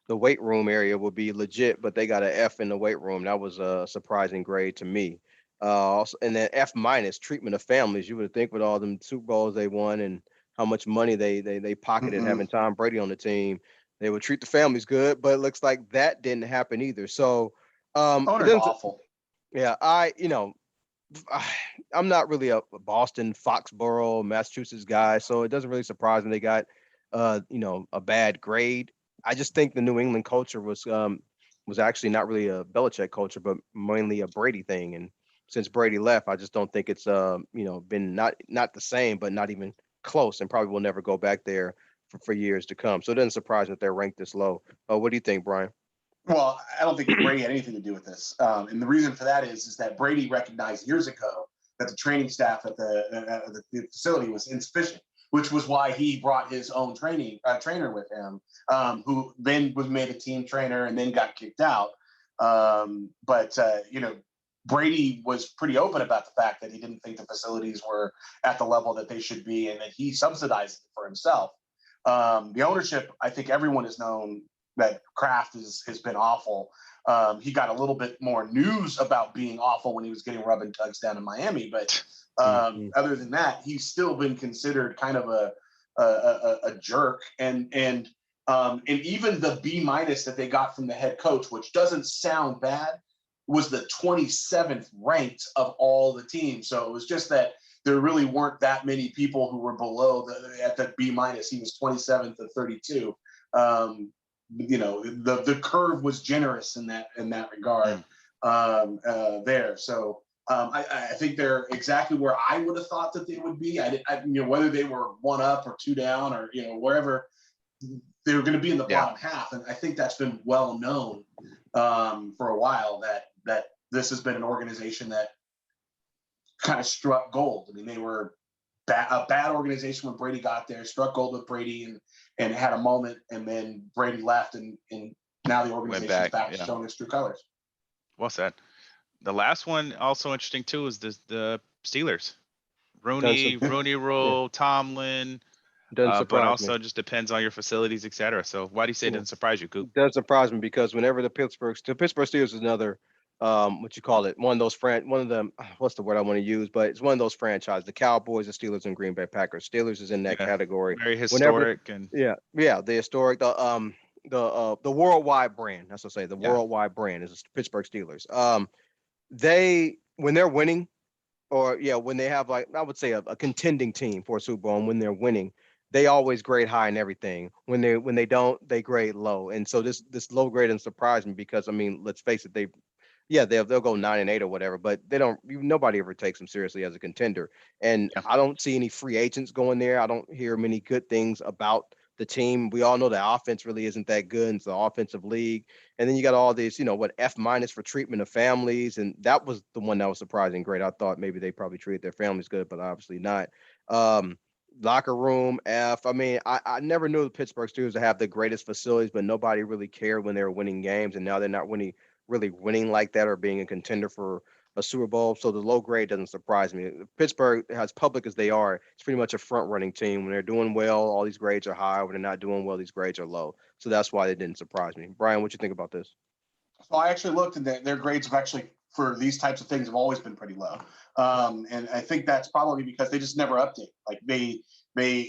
weight room area would be legit, but they got an F in the weight room. That was a surprising grade to me. Also, and then F- treatment of families. You would think with all them Super Bowls they won and how much money they pocketed having Tom Brady on the team, they would treat the families good, but it looks like that didn't happen either. So awful. Yeah, I'm not really a Boston, Foxborough, Massachusetts guy, so it doesn't really surprise me they got a bad grade. I just think the New England culture was actually not really a Belichick culture, but mainly a Brady thing. And since Brady left, I just don't think it's been not the same, but not even close, and probably will never go back there for years to come. So it doesn't surprise me that they're ranked this low. What do you think, Brian? Well, I don't think Brady had anything to do with this. And the reason for that is that Brady recognized years ago that the training staff at the facility was insufficient, which was why he brought his own trainer with him, who then was made a team trainer and then got kicked out. Brady was pretty open about the fact that he didn't think the facilities were at the level that they should be and that he subsidized it for himself. The ownership, I think everyone has known that Kraft has been awful. He got a little bit more news about being awful when he was getting rub and tugs down in Miami, but other than that, he's still been considered kind of a jerk. And even the B- that they got from the head coach, which doesn't sound bad, was the 27th ranked of all the teams. So it was just that there really weren't that many people who were below at the B-. He was 27th of 32. The curve was generous in that regard there. So I think they're exactly where I would have thought that they would be. Whether they were one up or two down or wherever, they were going to be in the bottom half. And I think that's been well known for a while that this has been an organization that kind of struck gold. I mean, they were a bad organization when Brady got there, struck gold with Brady and had a moment, and then Brady left, and now the organization's back showing its true colors. Well said. The last one also interesting too is the Steelers. Rooney Rule, Tomlin. But also just depends on your facilities, et cetera. So why do you say it doesn't surprise you, Coop? It doesn't surprise me because whenever the Pittsburgh Steelers is another what's the word I want to use, but it's one of those franchises, the Cowboys, the Steelers, and Green Bay Packers. Steelers is in that category. Very historic the historic, the worldwide brand. That's what I say. The worldwide brand is the Pittsburgh Steelers. When they're winning, when they have I would say a contending team for a Super Bowl, and when they're winning, they always grade high in everything. When they don't, they grade low. And so this low grade doesn't surprise me because let's face it, they'll go 9-8 or whatever, but nobody ever takes them seriously as a contender. And I don't see any free agents going there. I don't hear many good things about the team. We all know the offense really isn't that good. It's the offensive league. And then you got all these, F- for treatment of families. And that was the one that was surprising great. I thought maybe they probably treated their families good, but obviously not. locker room, F. I mean, I never knew the Pittsburgh Steelers to have the greatest facilities, but nobody really cared when they were winning games, and now they're not really winning like that or being a contender for a Super Bowl. So the low grade doesn't surprise me. Pittsburgh, as public as they are, it's pretty much a front-running team. When they're doing well, all these grades are high. When they're not doing well, these grades are low. So that's why they didn't surprise me. Brian, what you think about this? So I actually looked, and their grades have actually, for these types of things, have always been pretty low. And I think that's probably because they just never update. Like they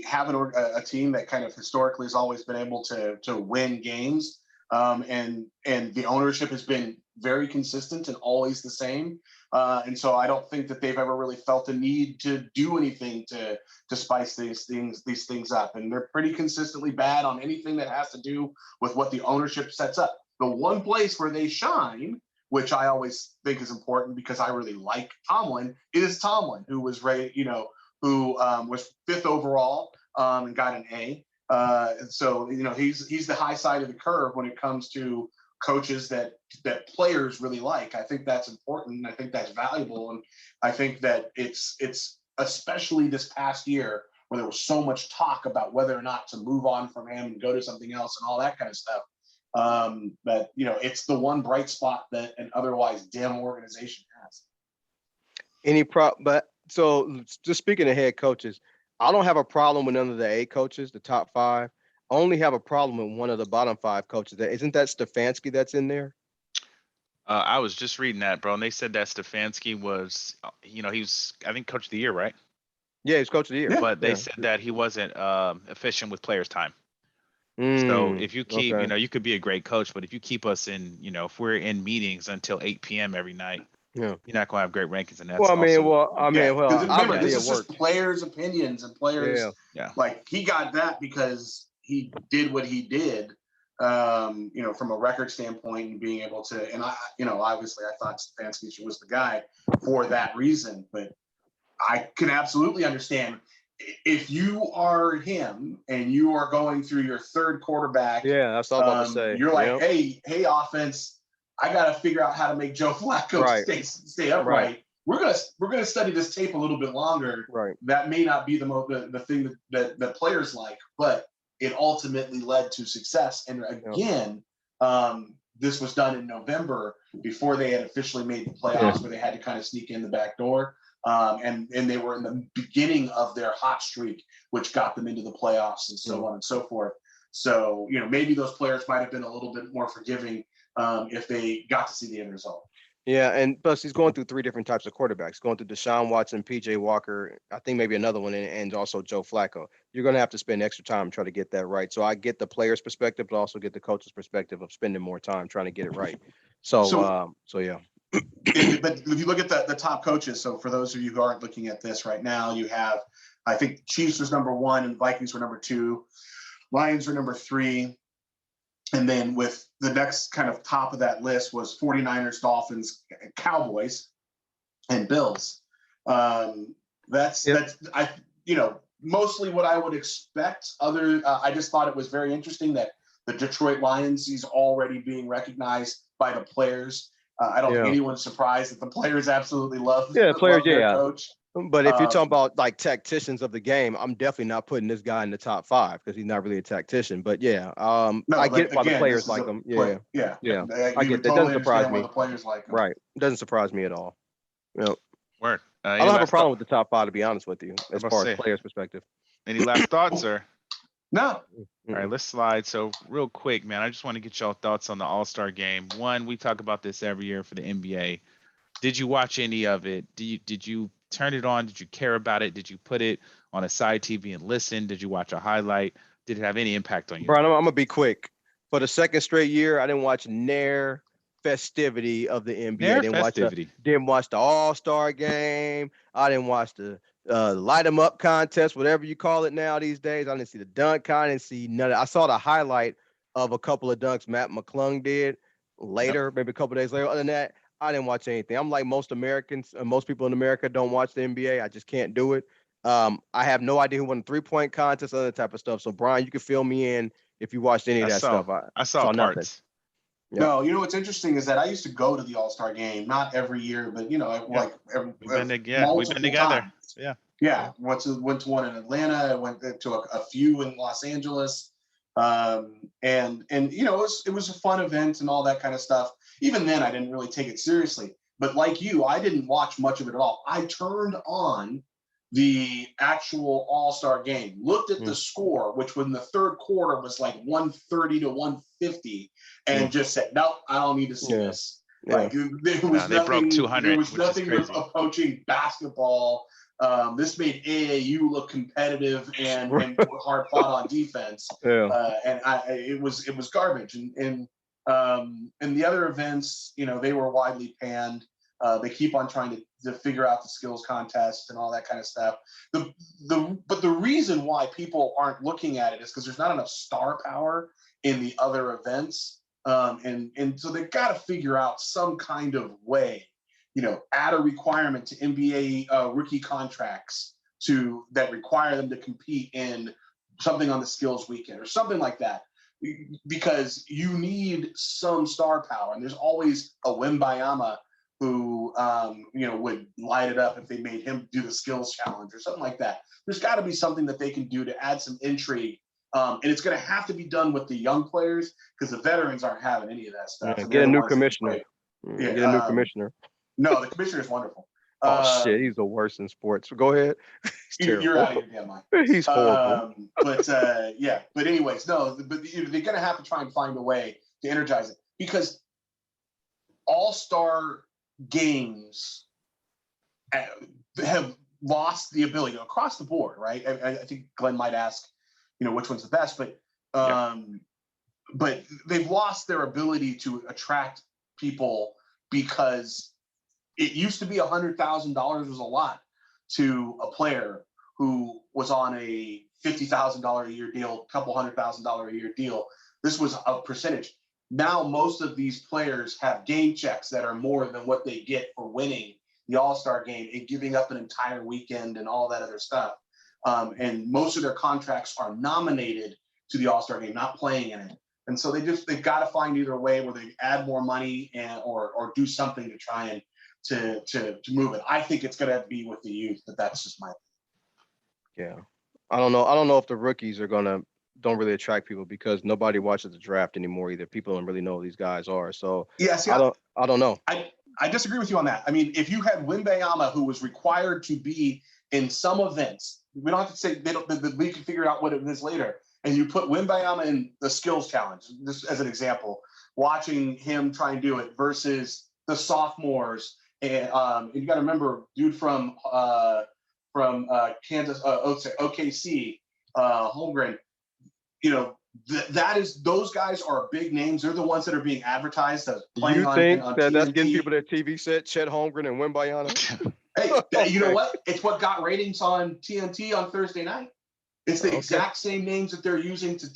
have a team that kind of historically has always been able to win games. And the ownership has been very consistent and always the same. And so I don't think that they've ever really felt the need to do anything to spice these things up. And they're pretty consistently bad on anything that has to do with what the ownership sets up. The one place where they shine, which I always think is important because I really like Tomlin, is Tomlin, who was who was 5th overall and got an A. So he's the high side of the curve when it comes to coaches that players really like. I think that's important, and I think that's valuable, and I think that it's especially this past year where there was so much talk about whether or not to move on from him and go to something else and all that kind of stuff. But it's the one bright spot that an otherwise dim organization has. But so just speaking of head coaches, I don't have a problem with none of the A coaches, the top 5. I only have a problem with one of the bottom 5 coaches. Isn't that Stefanski that's in there? I was just reading that, bro, and they said that Stefanski was, he was, I think, coach of the year, right? Yeah, he's coach of the year. But they said that he wasn't efficient with players' time. So if you keep, you could be a great coach, but if you keep us in, if we're in meetings until 8 p.m. every night, you're not going to have great rankings. And that's remember, this is just players' opinions and players. Yeah. Like he got that because he did what he did, from a record standpoint and being able to. And obviously, I thought Stefanski was the guy for that reason, but I can absolutely understand. If you are him and you are going through your 3rd quarterback, that's all I'm about to say. You're like, hey, offense, I got to figure out how to make Joe Flacco stay upright. Right. We're gonna study this tape a little bit longer. Right. That may not be the thing that players like, but it ultimately led to success. And again, this was done in November before they had officially made the playoffs, where they had to kind of sneak in the back door. And they were in the beginning of their hot streak, which got them into the playoffs and so on and so forth. So, maybe those players might have been a little bit more forgiving if they got to see the end result. Yeah, and plus he's going through 3 different types of quarterbacks, going through Deshaun Watson, PJ Walker, I think maybe another one, and also Joe Flacco. You're going to have to spend extra time trying to get that right. So I get the player's perspective, but also get the coach's perspective of spending more time trying to get it right. So yeah. But if you look at the top coaches, so for those of you who aren't looking at this right now, you have, I think Chiefs was number 1 and Vikings were number 2, Lions were number 3. And then with the next kind of top of that list was 49ers, Dolphins, Cowboys, and Bills. That's mostly what I would expect. I just thought it was very interesting that the Detroit Lions is already being recognized by the players. I don't think anyone's surprised that the players absolutely love their coach. But if you're talking about like tacticians of the game, I'm definitely not putting this guy in the top 5 because he's not really a tactician. But I get why the players like him. Yeah. I get that. Doesn't surprise me. The players like him. Right. It doesn't surprise me at all. Word. I don't have a problem with the top 5, to be honest with you, as far as players' perspective. Any last thoughts, or? No. All right, let's slide. So real quick, man, I just want to get y'all thoughts on the All-Star game. One, we talk about this every year for the NBA. Did you watch any of it? Did you turn it on? Did you care about it? Did you put it on a side TV and listen? Did you watch a highlight? Did it have any impact on you? Brian, I'm going to be quick. For the 2nd straight year, I didn't watch near festivity of the NBA. Didn't watch the All-Star game. I didn't watch the light 'em up contest, whatever you call it now these days. I didn't see the dunk. I didn't see none of it. I saw the highlight of a couple of dunks Matt McClung did later, maybe a couple of days later. Other than that, I didn't watch anything. I'm like most Americans, most people in America don't watch the NBA. I just can't do it. I have no idea who won the 3-point contest, other type of stuff. So Brian, you can fill me in if you watched any of that stuff. I saw parts. Nothing. No, what's interesting is that I used to go to the All-Star game, not every year, but like we've been together. Times. Yeah, went to one in Atlanta. I went to a few in Los Angeles, and you know, it was a fun event and all that kind of stuff. Even then, I didn't really take it seriously. But like you, I didn't watch much of it at all. I turned on the actual All-Star game, looked at the score, which in the third quarter was like 130 to 150, and just said, nope, I don't need to see this. Yeah. Like there was they broke 200. There was nothing crazy. approaching basketball. This made AAU look competitive and hard fought on defense. Yeah. And it was garbage. And the other events, you know, they were widely panned. They keep on trying to figure out the skills contest and all that kind of stuff. But the reason why people aren't looking at it is because there's not enough star power in the other events. And so they've got to figure out some kind of way, you know, add a requirement to NBA rookie contracts that require them to compete in something on the skills weekend or something like that. Because you need some star power. And there's always a Wembayama who, you know, would light it up if they made him do the skills challenge or something like that. There's got to be something that they can do to add some intrigue. And it's going to have to be done with the young players because the veterans aren't having any of that stuff. Yeah, get a new commissioner. Get a new commissioner. No, the commissioner is wonderful. Shit, he's the worst in sports. Go ahead. You're out of your damn mind. He's horrible. Yeah. But anyways, no. But they're going to have to try and find a way to energize it because all-star games have lost the ability across the board, right? I think Glenn might ask, you know, which one's the best, but they've lost their ability to attract people because it used to be $100,000 was a lot to a player who was on a $50,000 a year deal, couple $100,000 a year deal. This was a percentage. Now, most of these players have game checks that are more than what they get for winning the All-Star game and giving up an entire weekend and all that other stuff. And most of their contracts are nominated to the All-Star game, not playing in it. And so they've got to find either a way where they add more money or do something to try and to move it. I think it's going to be with the youth, but that's just my opinion. Yeah. I don't know if the rookies don't really attract people because nobody watches the draft anymore either. People don't really know who these guys are. So I don't know. I disagree with you on that. I mean, if you had Wembayama who was required to be in some events, we don't have to say the league can figure out what it is later. And you put Wembayama in the skills challenge, just as an example, watching him try and do it versus the sophomores. And you got to remember, dude from Kansas, OKC, Holmgren, you know, those guys are big names. They're the ones that are being advertised as playing on TNT. You think that's getting people their TV set, Chet Holmgren and Wembayama? Hey, you know what? It's what got ratings on TNT on Thursday night. It's the exact same names that they're using to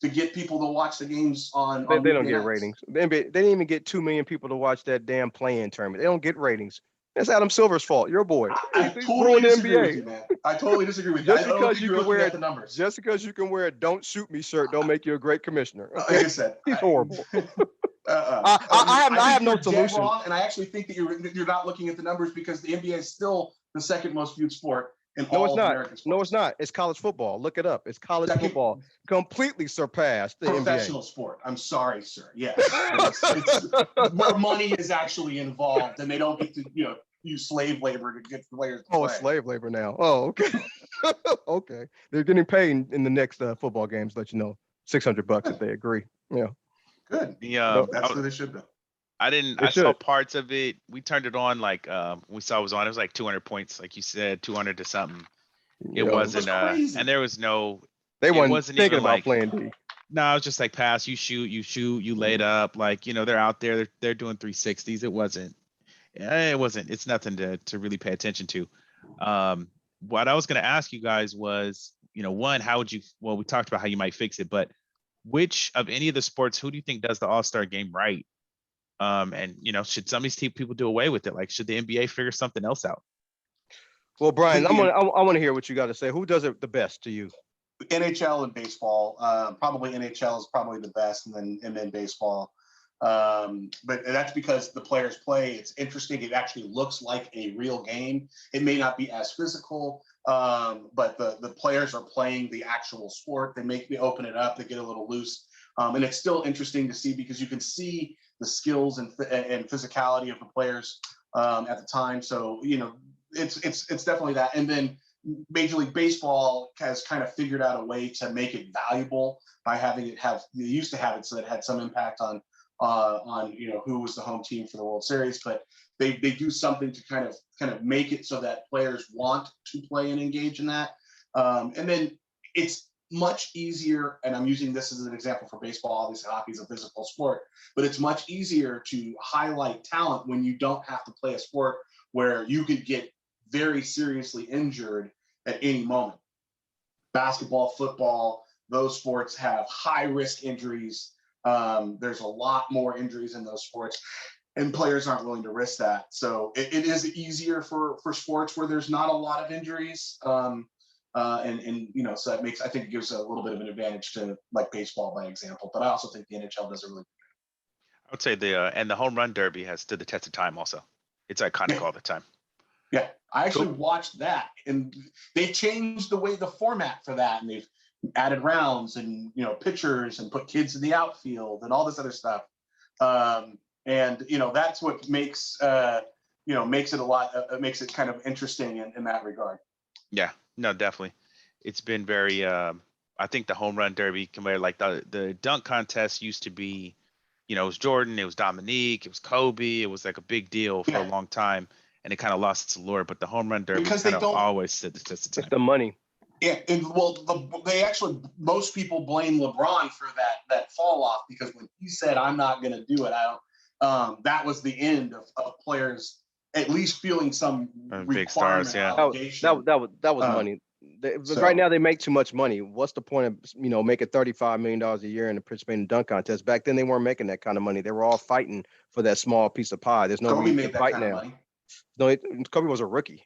get people to watch the games on. They don't get ratings. They didn't even get 2 million people to watch that damn play-in tournament. They don't get ratings. That's Adam Silver's fault. Your boy. I totally disagree with you, man. I totally disagree with you. Just because you can wear a "Don't Shoot Me" shirt, don't make you a great commissioner. Like I said, he's horrible. I have no solution. Wrong, and I actually think that you're not looking at the numbers because the NBA is still the second most viewed sport. No, it's not. No, it's not. It's college football. Look it up. It's college football. Completely surpassed the professional NBA. Sport. I'm sorry, sir. Yes. it's where money is actually involved, and they don't get to, use slave labor to get players to play. It's slave labor now. Oh, okay. Okay. They're getting paid in the next football games, let you know. $600 if they agree. Yeah. Good. That's what they should do. I saw parts of it. We turned it on we saw it was on. It was like 200 points, like you said, 200 to something. It wasn't and there was no. They wasn't thinking about playing D. No, it was just like pass, you shoot, you laid up. Like, they're out there, they're doing 360s. It wasn't. It's nothing to really pay attention to. What I was going to ask you guys was, one, how would you? Well, we talked about how you might fix it, but which of any of the sports, who do you think does the All-Star game right? And should some of these people do away with it? Like, should the NBA figure something else out? Well, Brian, I want to hear what you got to say. Who does it the best to you? NHL and baseball. Probably NHL is probably the best, and then baseball. But that's because the players play. It's interesting. It actually looks like a real game. It may not be as physical, but the players are playing the actual sport. They make me open it up. They get a little loose. And it's still interesting to see because you can see the skills and physicality of the players at the time. So, it's definitely that. And then Major League Baseball has kind of figured out a way to make it valuable by having it they used to have it so that it had some impact on who was the home team for the World Series, but they do something to kind of make it so that players want to play and engage in that. And then it's much easier, and I'm using this as an example for baseball. Obviously, hockey is a physical sport, but it's much easier to highlight talent when you don't have to play a sport where you could get very seriously injured at any moment. Basketball, football, those sports have high risk injuries. There's a lot more injuries in those sports, and players aren't willing to risk that. So it is easier for sports where there's not a lot of injuries. So I think it gives a little bit of an advantage to like baseball by example, but I also think the NHL does a really. I would say the home run derby has stood the test of time also. It's iconic all the time. Yeah, I actually watched that, and they changed the format for that, and they've added rounds and pitchers and put kids in the outfield and all this other stuff. And that's what makes makes it kind of interesting in that regard. Yeah, no, definitely. It's been very I think the home run derby compared like the dunk contest used to be, it was Jordan, it was Dominique, it was Kobe, it was like a big deal for a long time, and it kind of lost its allure. But the home run derby kind of always stood the test of time. It's the money. Yeah, and they actually, most people blame LeBron for that fall off because when he said, "I'm not going to do it," that was the end of players at least feeling some big stars. Yeah, obligation. That was money. Right now they make too much money. What's the point of making $35 million a year in the participating dunk contest? Back then they weren't making that kind of money. They were all fighting for that small piece of pie. There's no Kobe reason made to fight that kind now. of money. No, Kobe was a rookie.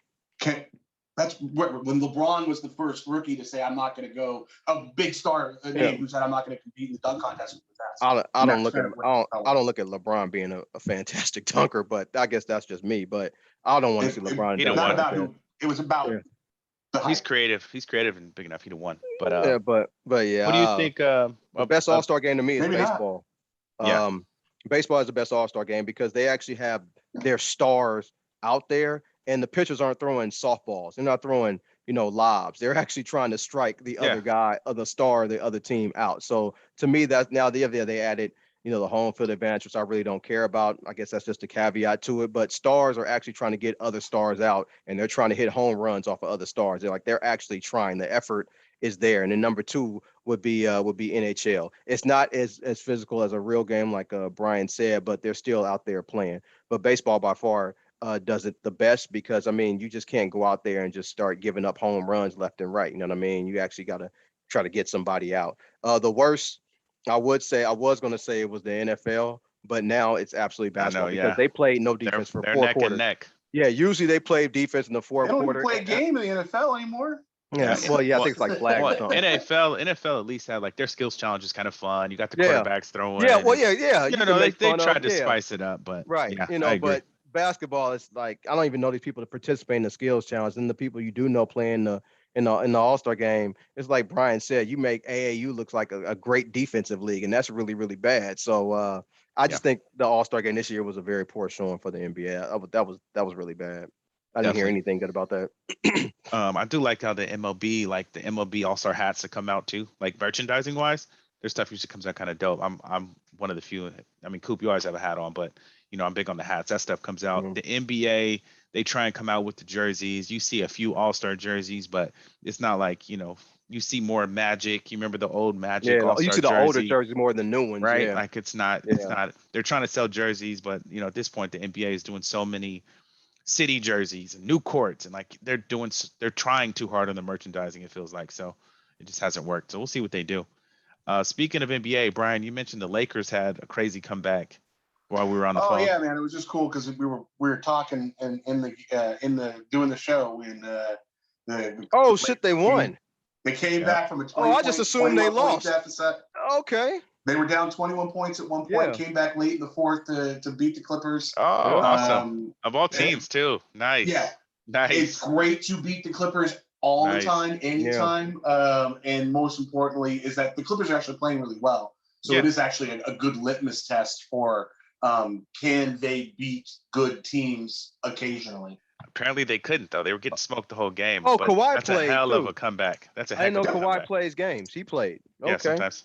That's when LeBron was the first rookie to say, "I'm not going to go." A big star name who said, "I'm not going to compete in the dunk contest." I don't look at LeBron being a fantastic dunker, but I guess that's just me. But I don't want to see LeBron. It was about. He's creative. He's creative and big enough. He'd have won. But yeah. What do you think? The best All Star game to me is baseball. Baseball is the best All Star game because they actually have their stars out there. And the pitchers aren't throwing softballs. They're not throwing, lobs. They're actually trying to strike the other guy, the star, the other team out. So to me, that's now they added, the home field advantage, which I really don't care about. I guess that's just a caveat to it. But stars are actually trying to get other stars out, and they're trying to hit home runs off of other stars. They're actually trying. The effort is there. And then number two would be NHL. It's not as physical as a real game, like Brian said, but they're still out there playing. But baseball by far does it the best because you just can't go out there and just start giving up home runs left and right. You know what I mean? You actually got to try to get somebody out. The worst, I was going to say it was the NFL, but now it's absolutely basketball because they played no defense for 4 neck quarters. And neck. Yeah, usually they play defense in the fourth quarter. They don't play a game in the NFL anymore. Yeah, I think it's like flag or something. NFL at least had like their skills challenge is kind of fun. You got the quarterbacks throwing. They tried to spice it up, but right. I agree. But basketball is like I don't even know these people to participate in the skills challenge, and the people you do know playing in the All-Star game, it's like Brian said, you make AAU looks like a great defensive league, and that's really, really bad. So I just think the All-Star game this year was a very poor showing for the NBA. That was really bad. I didn't hear anything good about that. I do like how the MLB All-Star hats that come out too, like merchandising wise. Their stuff usually comes out kind of dope. I'm one of the few. I mean, Coop, you always have a hat on, but I'm big on the hats. That stuff comes out. Mm-hmm. The NBA, they try and come out with the jerseys. You see a few All-Star jerseys, but it's not like you see more Magic. You remember the old Magic All-Star you see the older jerseys more than new ones, right? Yeah. Like it's not. They're trying to sell jerseys, but at this point, the NBA is doing so many city jerseys and new courts, and like they're trying too hard on the merchandising. It feels like so. It just hasn't worked. So we'll see what they do. Speaking of NBA, Brian, you mentioned the Lakers had a crazy comeback while we were on the phone. Oh yeah, man, it was just cool because we were talking and in the doing the show when they won. They came back from a 20 I just assumed they lost. Deficit. Okay. They were down 21 points at one point, came back late in the fourth to beat the Clippers. Oh, awesome. Of all teams, too. Nice. Yeah. Nice. It's great to beat the Clippers all the time, anytime. And most importantly is that the Clippers are actually playing really well. So it is actually a good litmus test for can they beat good teams occasionally. Apparently they couldn't, though. They were getting smoked the whole game. Oh, but Kawhi that's played, a hell too. of a comeback. That's a heck of a comeback. I know Kawhi plays games. He played. Yeah, sometimes.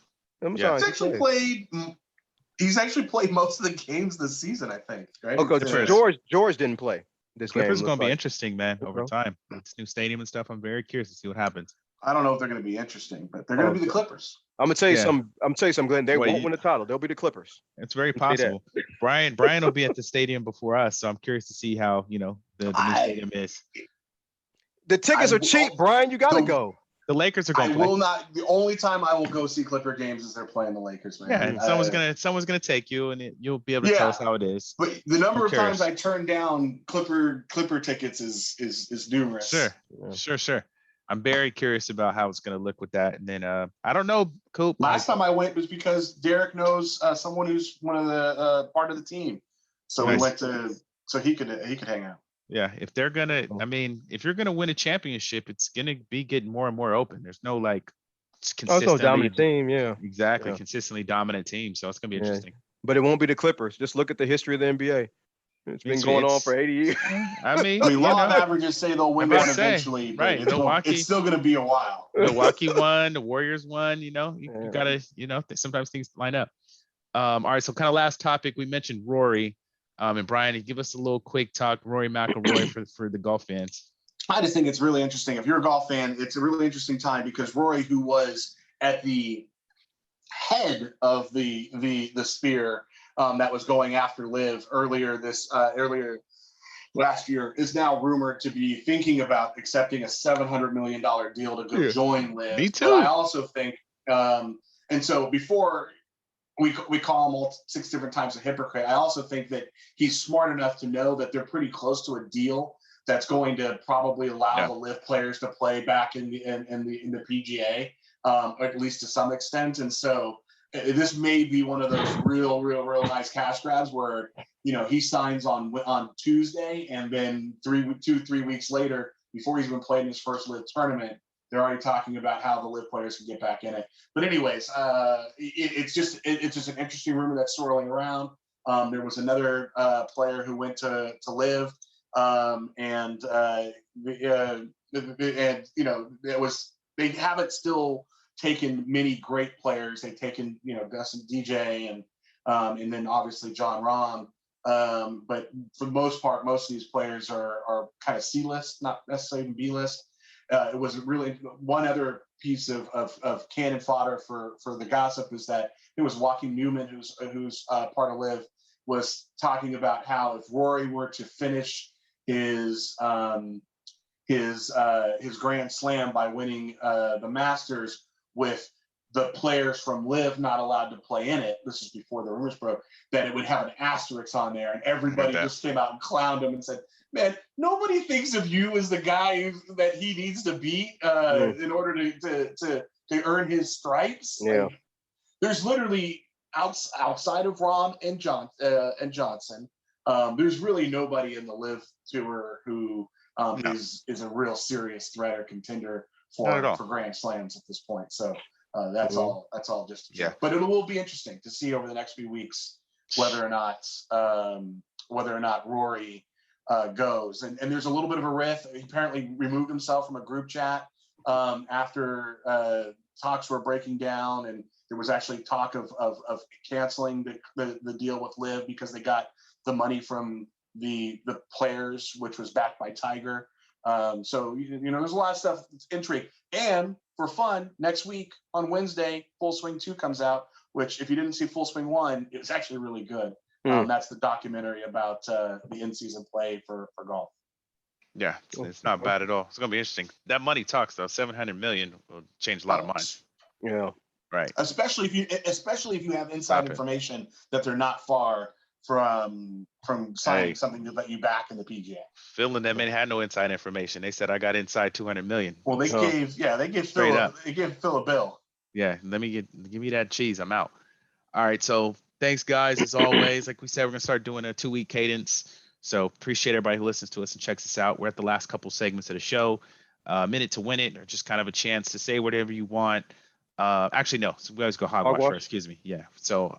He's actually played most of the games this season, I think. Right? Okay, George didn't play this game. Clippers going to be interesting, man, over time. It's new stadium and stuff. I'm very curious to see what happens. I don't know if they're going to be interesting, but they're going to be the Clippers. I'm gonna tell you something. Glenn. They won't win the title. They'll be the Clippers. It's very possible. Brian will be at the stadium before us, so I'm curious to see how the new stadium is. The tickets are cheap, Brian. You gotta go. The Lakers are going. I will not. The only time I will go see Clipper games is they're playing the Lakers, man. Yeah, and someone's gonna take you, and you'll be able to tell us how it is. But the number of times I turned down Clipper tickets is numerous. Sure. I'm very curious about how it's going to look with that. And then I don't know, Coop. Last time I went was because Derek knows someone who's one of the part of the team. So we went so he could hang out. Yeah, if they're going to, if you're going to win a championship, it's going to be getting more and more open. There's no consistently dominant team. Yeah, exactly. Consistently dominant team. So it's going to be interesting. But it won't be the Clippers. Just look at the history of the NBA. It's been going on for 80 years. I mean, law of averages say they'll win one eventually. Right. It's still going to be a while. Milwaukee won. The Warriors won. You got to, sometimes things line up. All right. So kind of last topic, we mentioned Rory. And Brian, give us a little quick talk, Rory McIlroy for the golf fans. I just think it's really interesting. If you're a golf fan, it's a really interesting time because Rory, who was at the head of the spear, that was going after Liv earlier last year, is now rumored to be thinking about accepting a $700 million deal to go join Liv. Me too. But I also think, and so before we call him all 6 different times a hypocrite, I also think that he's smart enough to know that they're pretty close to a deal that's going to probably allow the Liv players to play back in the PGA, at least to some extent, and so. This may be one of those real nice cash grabs where he signs on Tuesday, and then 3 weeks later, before he's even played in his first Liv tournament, they're already talking about how the Liv players can get back in it. But anyways, it's just an interesting rumor that's swirling around. There was another player who went to Liv, and they haven't still taken many great players. They've taken, Gus and DJ and then obviously John Rahm. But for the most part, most of these players are kind of C-list, not necessarily even B-list. It was really one other piece of cannon fodder for the gossip is that it was Joaquin Newman, who's part of Liv, was talking about how if Rory were to finish his Grand Slam by winning the Masters, with the players from Liv not allowed to play in it, this is before the rumors broke, that it would have an asterisk on there, and everybody just came out and clowned him and said, man, nobody thinks of you as the guy that he needs to beat in order to earn his stripes. Yeah. Like, there's literally outside of Rahm and Johnson, there's really nobody in the Liv Tour who is a real serious threat or contender for Grand Slams at this point. So that's all just a joke. But it will be interesting to see over the next few weeks whether or not Rory goes. And there's a little bit of a rift. He apparently removed himself from a group chat after talks were breaking down, and there was actually talk of canceling the deal with Liv because they got the money from the players, which was backed by Tiger. So there's a lot of stuff that's intrigue. And for fun, next week on Wednesday, Full Swing 2 comes out, which if you didn't see Full Swing 1, it was actually really good. That's the documentary about the in-season play for golf. Yeah, it's not bad at all. It's going to be interesting. That money talks, though. $700 million will change a lot of minds. Yeah. Right. Especially if you have inside information that they're not far from signing something to let you back in the PGA. Phil and them had no inside information. They said I got inside $200 million. Well, they gave Phil a bill. Yeah, give me that cheese. I'm out. All right. So thanks, guys. As always, like we said, we're going to start doing a 2-week cadence. So appreciate everybody who listens to us and checks us out. We're at the last couple segments of the show. Minute to win it, or just kind of a chance to say whatever you want. Actually, no. So we always go hogwash first. Excuse me. Yeah. So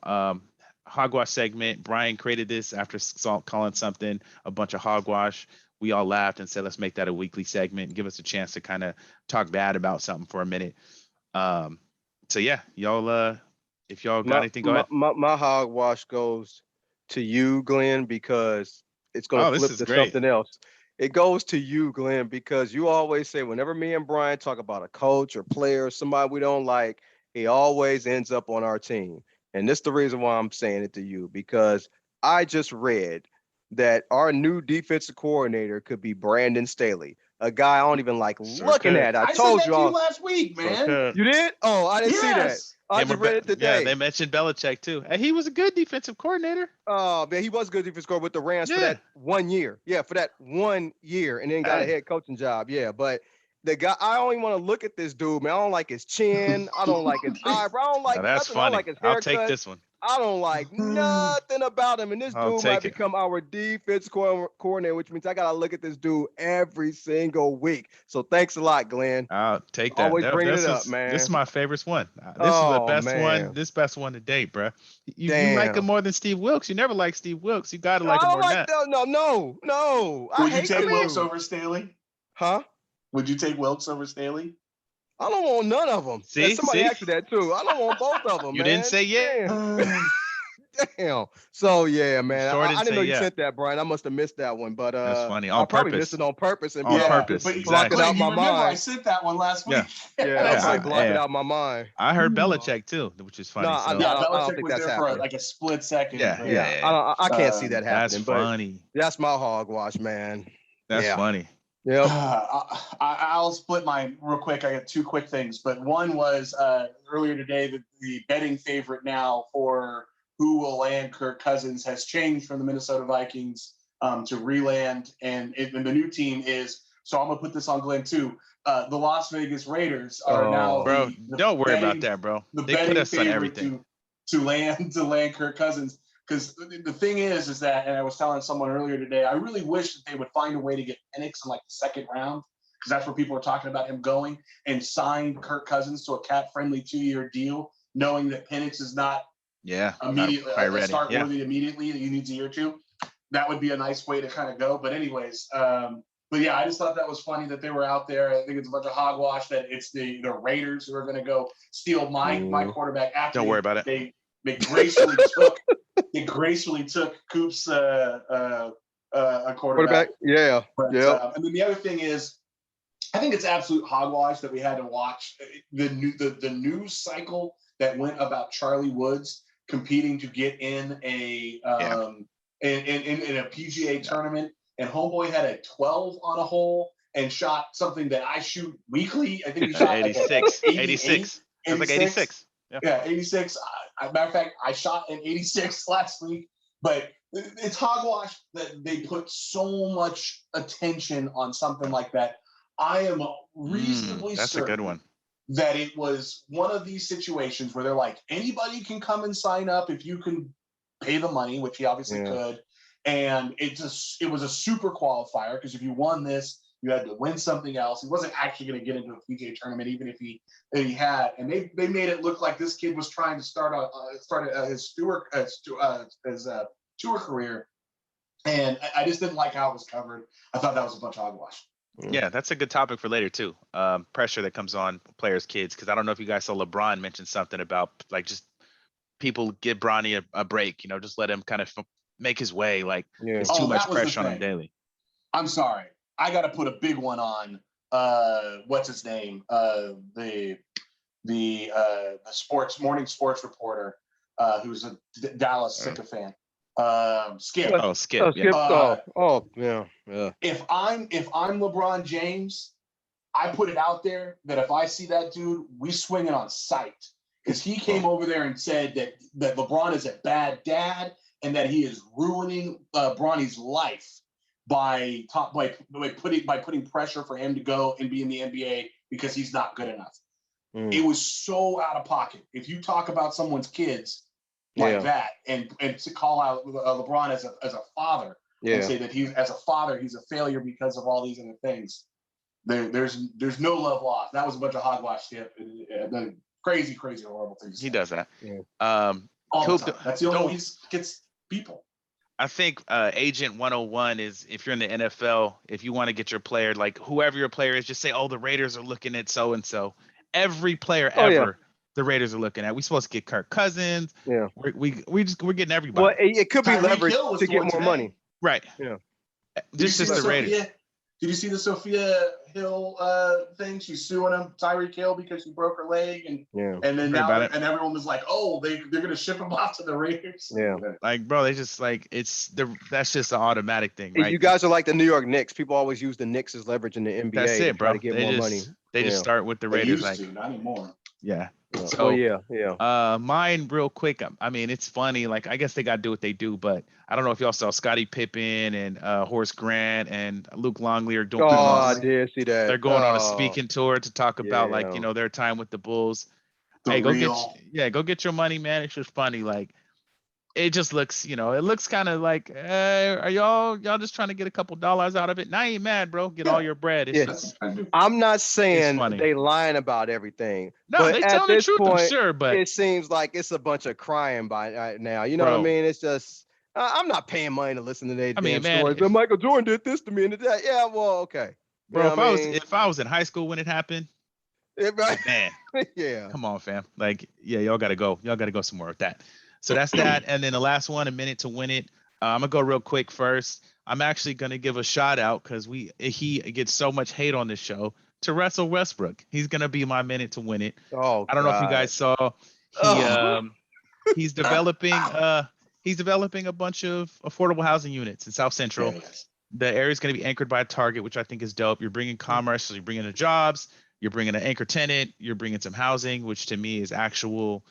hogwash segment. Brian created this after calling something a bunch of hogwash. We all laughed and said, let's make that a weekly segment and give us a chance to kind of talk bad about something for a minute. So yeah, y'all, if y'all got anything, go ahead. My hogwash goes to you, Glenn, because it's going to flip to something else. It goes to you, Glenn, because you always say whenever me and Brian talk about a coach or player or somebody we don't like, he always ends up on our team. And this is the reason why I'm saying it to you, because I just read that our new defensive coordinator could be Brandon Staley, a guy I don't even like looking at. I told said that to you last week, man. You did? Oh, I didn't see that. I just read it today. Yeah, they mentioned Belichick too. And he was a good defensive coordinator. Oh, man, he was a good defensive coordinator with the Rams for that 1 year. Yeah, for that 1 year, and then got a head coaching job. Yeah, but the guy, I don't even want to look at this dude, man. I don't like his chin. I don't like his eyebrow. I don't like that's nothing. Funny. I don't like his haircut. I'll take this one. I don't like nothing about him. And this dude might become our defense coordinator, which means I got to look at this dude every single week. So thanks a lot, Glenn. I'll take that. Always bringing it up, man. This is my favorite one. This is the best one. This best one to date, bro. You like him more than Steve Wilkes. You never liked Steve Wilkes. You got to like him more than that. No. Would you take Wilkes over Staley? Huh? Would you take Wilkes over Staley? I don't want none of them. Somebody asked me that too. I don't want both of them. You didn't say yeah. Damn. So yeah, man. I didn't know you sent that, Brian. I must have missed that one, but that's funny. I probably missed it on purpose and purpose. But blocked it out my mind. I sent that one last week. I blocked it out my mind. I heard Belichick too, which is funny. No, I don't think that's happening. For like a split second. Yeah. I can't see that happening. That's funny. That's my hogwash, man. That's funny. Yeah, I'll split mine real quick. I got 2 quick things, but one was earlier today the betting favorite now for who will land Kirk Cousins has changed from the Minnesota Vikings to reland, and the new team is. So I'm gonna put this on Glenn too. The Las Vegas Raiders are now. Bro, don't worry about that, bro. They put us on everything to land Kirk Cousins. Because the thing is that, and I was telling someone earlier today, I really wish that they would find a way to get Penix in like the second round, because that's where people are talking about him going, and sign Kirk Cousins to a cap-friendly 2-year deal, knowing that Penix is not immediately start-worthy immediately. He needs a year or two. That would be a nice way to kind of go. But anyways, but yeah, I just thought that was funny that they were out there. I think it's a bunch of hogwash that it's the Raiders who are going to go steal my quarterback after. Don't worry about it. They gracefully took Coop's a quarterback. Yeah. And then the other thing is, I think it's absolute hogwash that we had to watch the news cycle that went about Charlie Woods competing to get in a in a PGA tournament, and homeboy had a 12 on a hole and shot something that I shoot weekly. I think he shot 86. 86. It was like 86. Yeah, 86. Matter of fact, I shot an 86 last week, but it's hogwash that they put so much attention on something like that. I am reasonably certain a good one. That it was one of these situations where they're like, anybody can come and sign up if you can pay the money, which he obviously could. And it was a super qualifier, because if you won this, you had to win something else. He wasn't actually going to get into a PGA tournament, even if he had. And they made it look like this kid was trying to start his tour career. And I just didn't like how it was covered. I thought that was a bunch of hogwash. Yeah, that's a good topic for later too. Pressure that comes on players' kids, because I don't know if you guys saw LeBron mention something about like just people give Bronny a break. Just let him kind of make his way. Like it's too much pressure on him daily. I'm sorry. I got to put a big one on what's his name, the morning sports reporter who's a Dallas sycophant, Skip. Oh, Skip. Yeah. If I'm LeBron James, I put it out there that if I see that dude, we swing it on sight, because he came over there and said that LeBron is a bad dad and that he is ruining Bronny's life by putting pressure for him to go and be in the NBA because he's not good enough. It was so out of pocket. If you talk about someone's kids, like that, and to call out LeBron as a father and say that he's a failure because of all these other things. There's no love lost. That was a bunch of hogwash shit. And crazy, horrible things. He does that. Yeah. All Coop, the time. That's the only way he gets people. I think Agent 101 is, if you're in the NFL, if you want to get your player, like whoever your player is, just say, oh, the Raiders are looking at so and so. Every player ever, the Raiders are looking at. We supposed to get Kirk Cousins. Yeah, we're getting everybody. Well, it could be leverage to get more money. Right. Yeah. Just the Raiders. Did you see the Sophia Hill thing? She's suing him, Tyreek Hill, because she broke her leg, and then now and everyone was like, "Oh, they're gonna ship him off to the Raiders." Yeah, like bro, they just like that's just an automatic thing, right? You guys are like the New York Knicks. People always use the Knicks as leverage in the NBA. That's it, bro. To get more money. They just start with the Raiders, like not anymore. Yeah. So mine real quick. I mean, it's funny. Like, I guess they got to do what they do, but I don't know if y'all saw Scottie Pippen and Horace Grant and Luke Longley are doing. I did see that. They're going on a speaking tour to talk about their time with the Bulls. Go get your money, man. It's just funny. Like, it just looks, it looks kind of like, are y'all just trying to get a couple dollars out of it? And I ain't mad, bro. Get all your bread. I'm not saying they lying about everything. No, but they tell the truth, point, I'm sure, but it seems like it's a bunch of crying by right now. You know what I mean? It's just, I'm not paying money to listen to their stories. But Michael Jordan did this to me and that. Yeah, well, okay. Bro, if I was in high school when it happened, man, come on, fam. Like, y'all gotta go. Y'all gotta go somewhere with that. So that's that. And then the last one, a minute to win it. I'm gonna go real quick first. I'm actually gonna give a shout out because he gets so much hate on this show to Russell Westbrook. He's gonna be my minute to win it. I don't know if you guys saw. He's developing a bunch of affordable housing units in South Central. The area is going to be anchored by a Target, which I think is dope. You're bringing commerce, so you're bringing the jobs. You're bringing an anchor tenant. You're bringing some housing, which to me is actual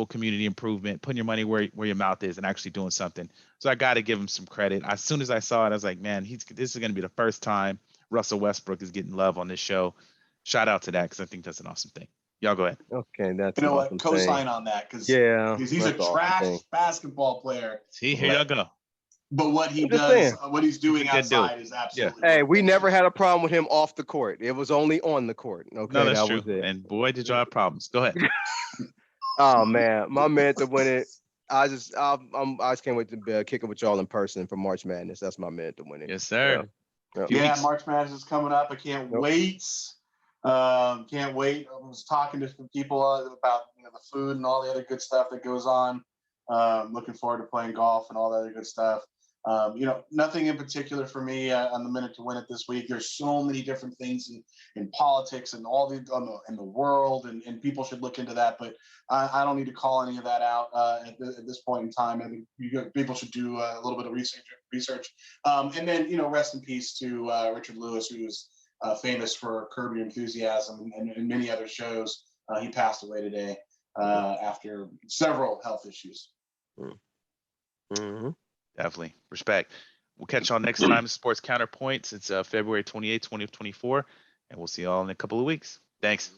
community improvement, putting your money where your mouth is and actually doing something. So I got to give him some credit. As soon as I saw it, I was like, man, this is going to be the first time Russell Westbrook is getting love on this show. Shout out to that, because I think that's an awesome thing. Y'all go ahead. Okay, that's what? Co-sign on that, because he's a trash basketball player. See, here y'all go. But what he does, what he's doing outside is absolutely. Hey, we never had a problem with him off the court. It was only on the court. Okay, no, that's true. And boy, did y'all have problems. Go ahead. Oh man, my man to win it. I just can't wait to kick it with y'all in person for March Madness. That's my man to win it. Yes, sir. Yeah, March Madness is coming up. I can't wait. Can't wait. I was talking to some people about the food and all the other good stuff that goes on. Looking forward to playing golf and all that other good stuff. Nothing in particular for me on the minute to win it this week. There's so many different things in politics and all in the world, and people should look into that. But I don't need to call any of that out at this point in time. I think people should do a little bit of research. And then rest in peace to Richard Lewis, who was famous for Curb Your Enthusiasm and many other shows. He passed away today after several health issues. Mm-hmm. Definitely. Respect. We'll catch y'all next time. Sports Counterpoints. It's February 28th, 2024. And we'll see y'all in a couple of weeks. Thanks.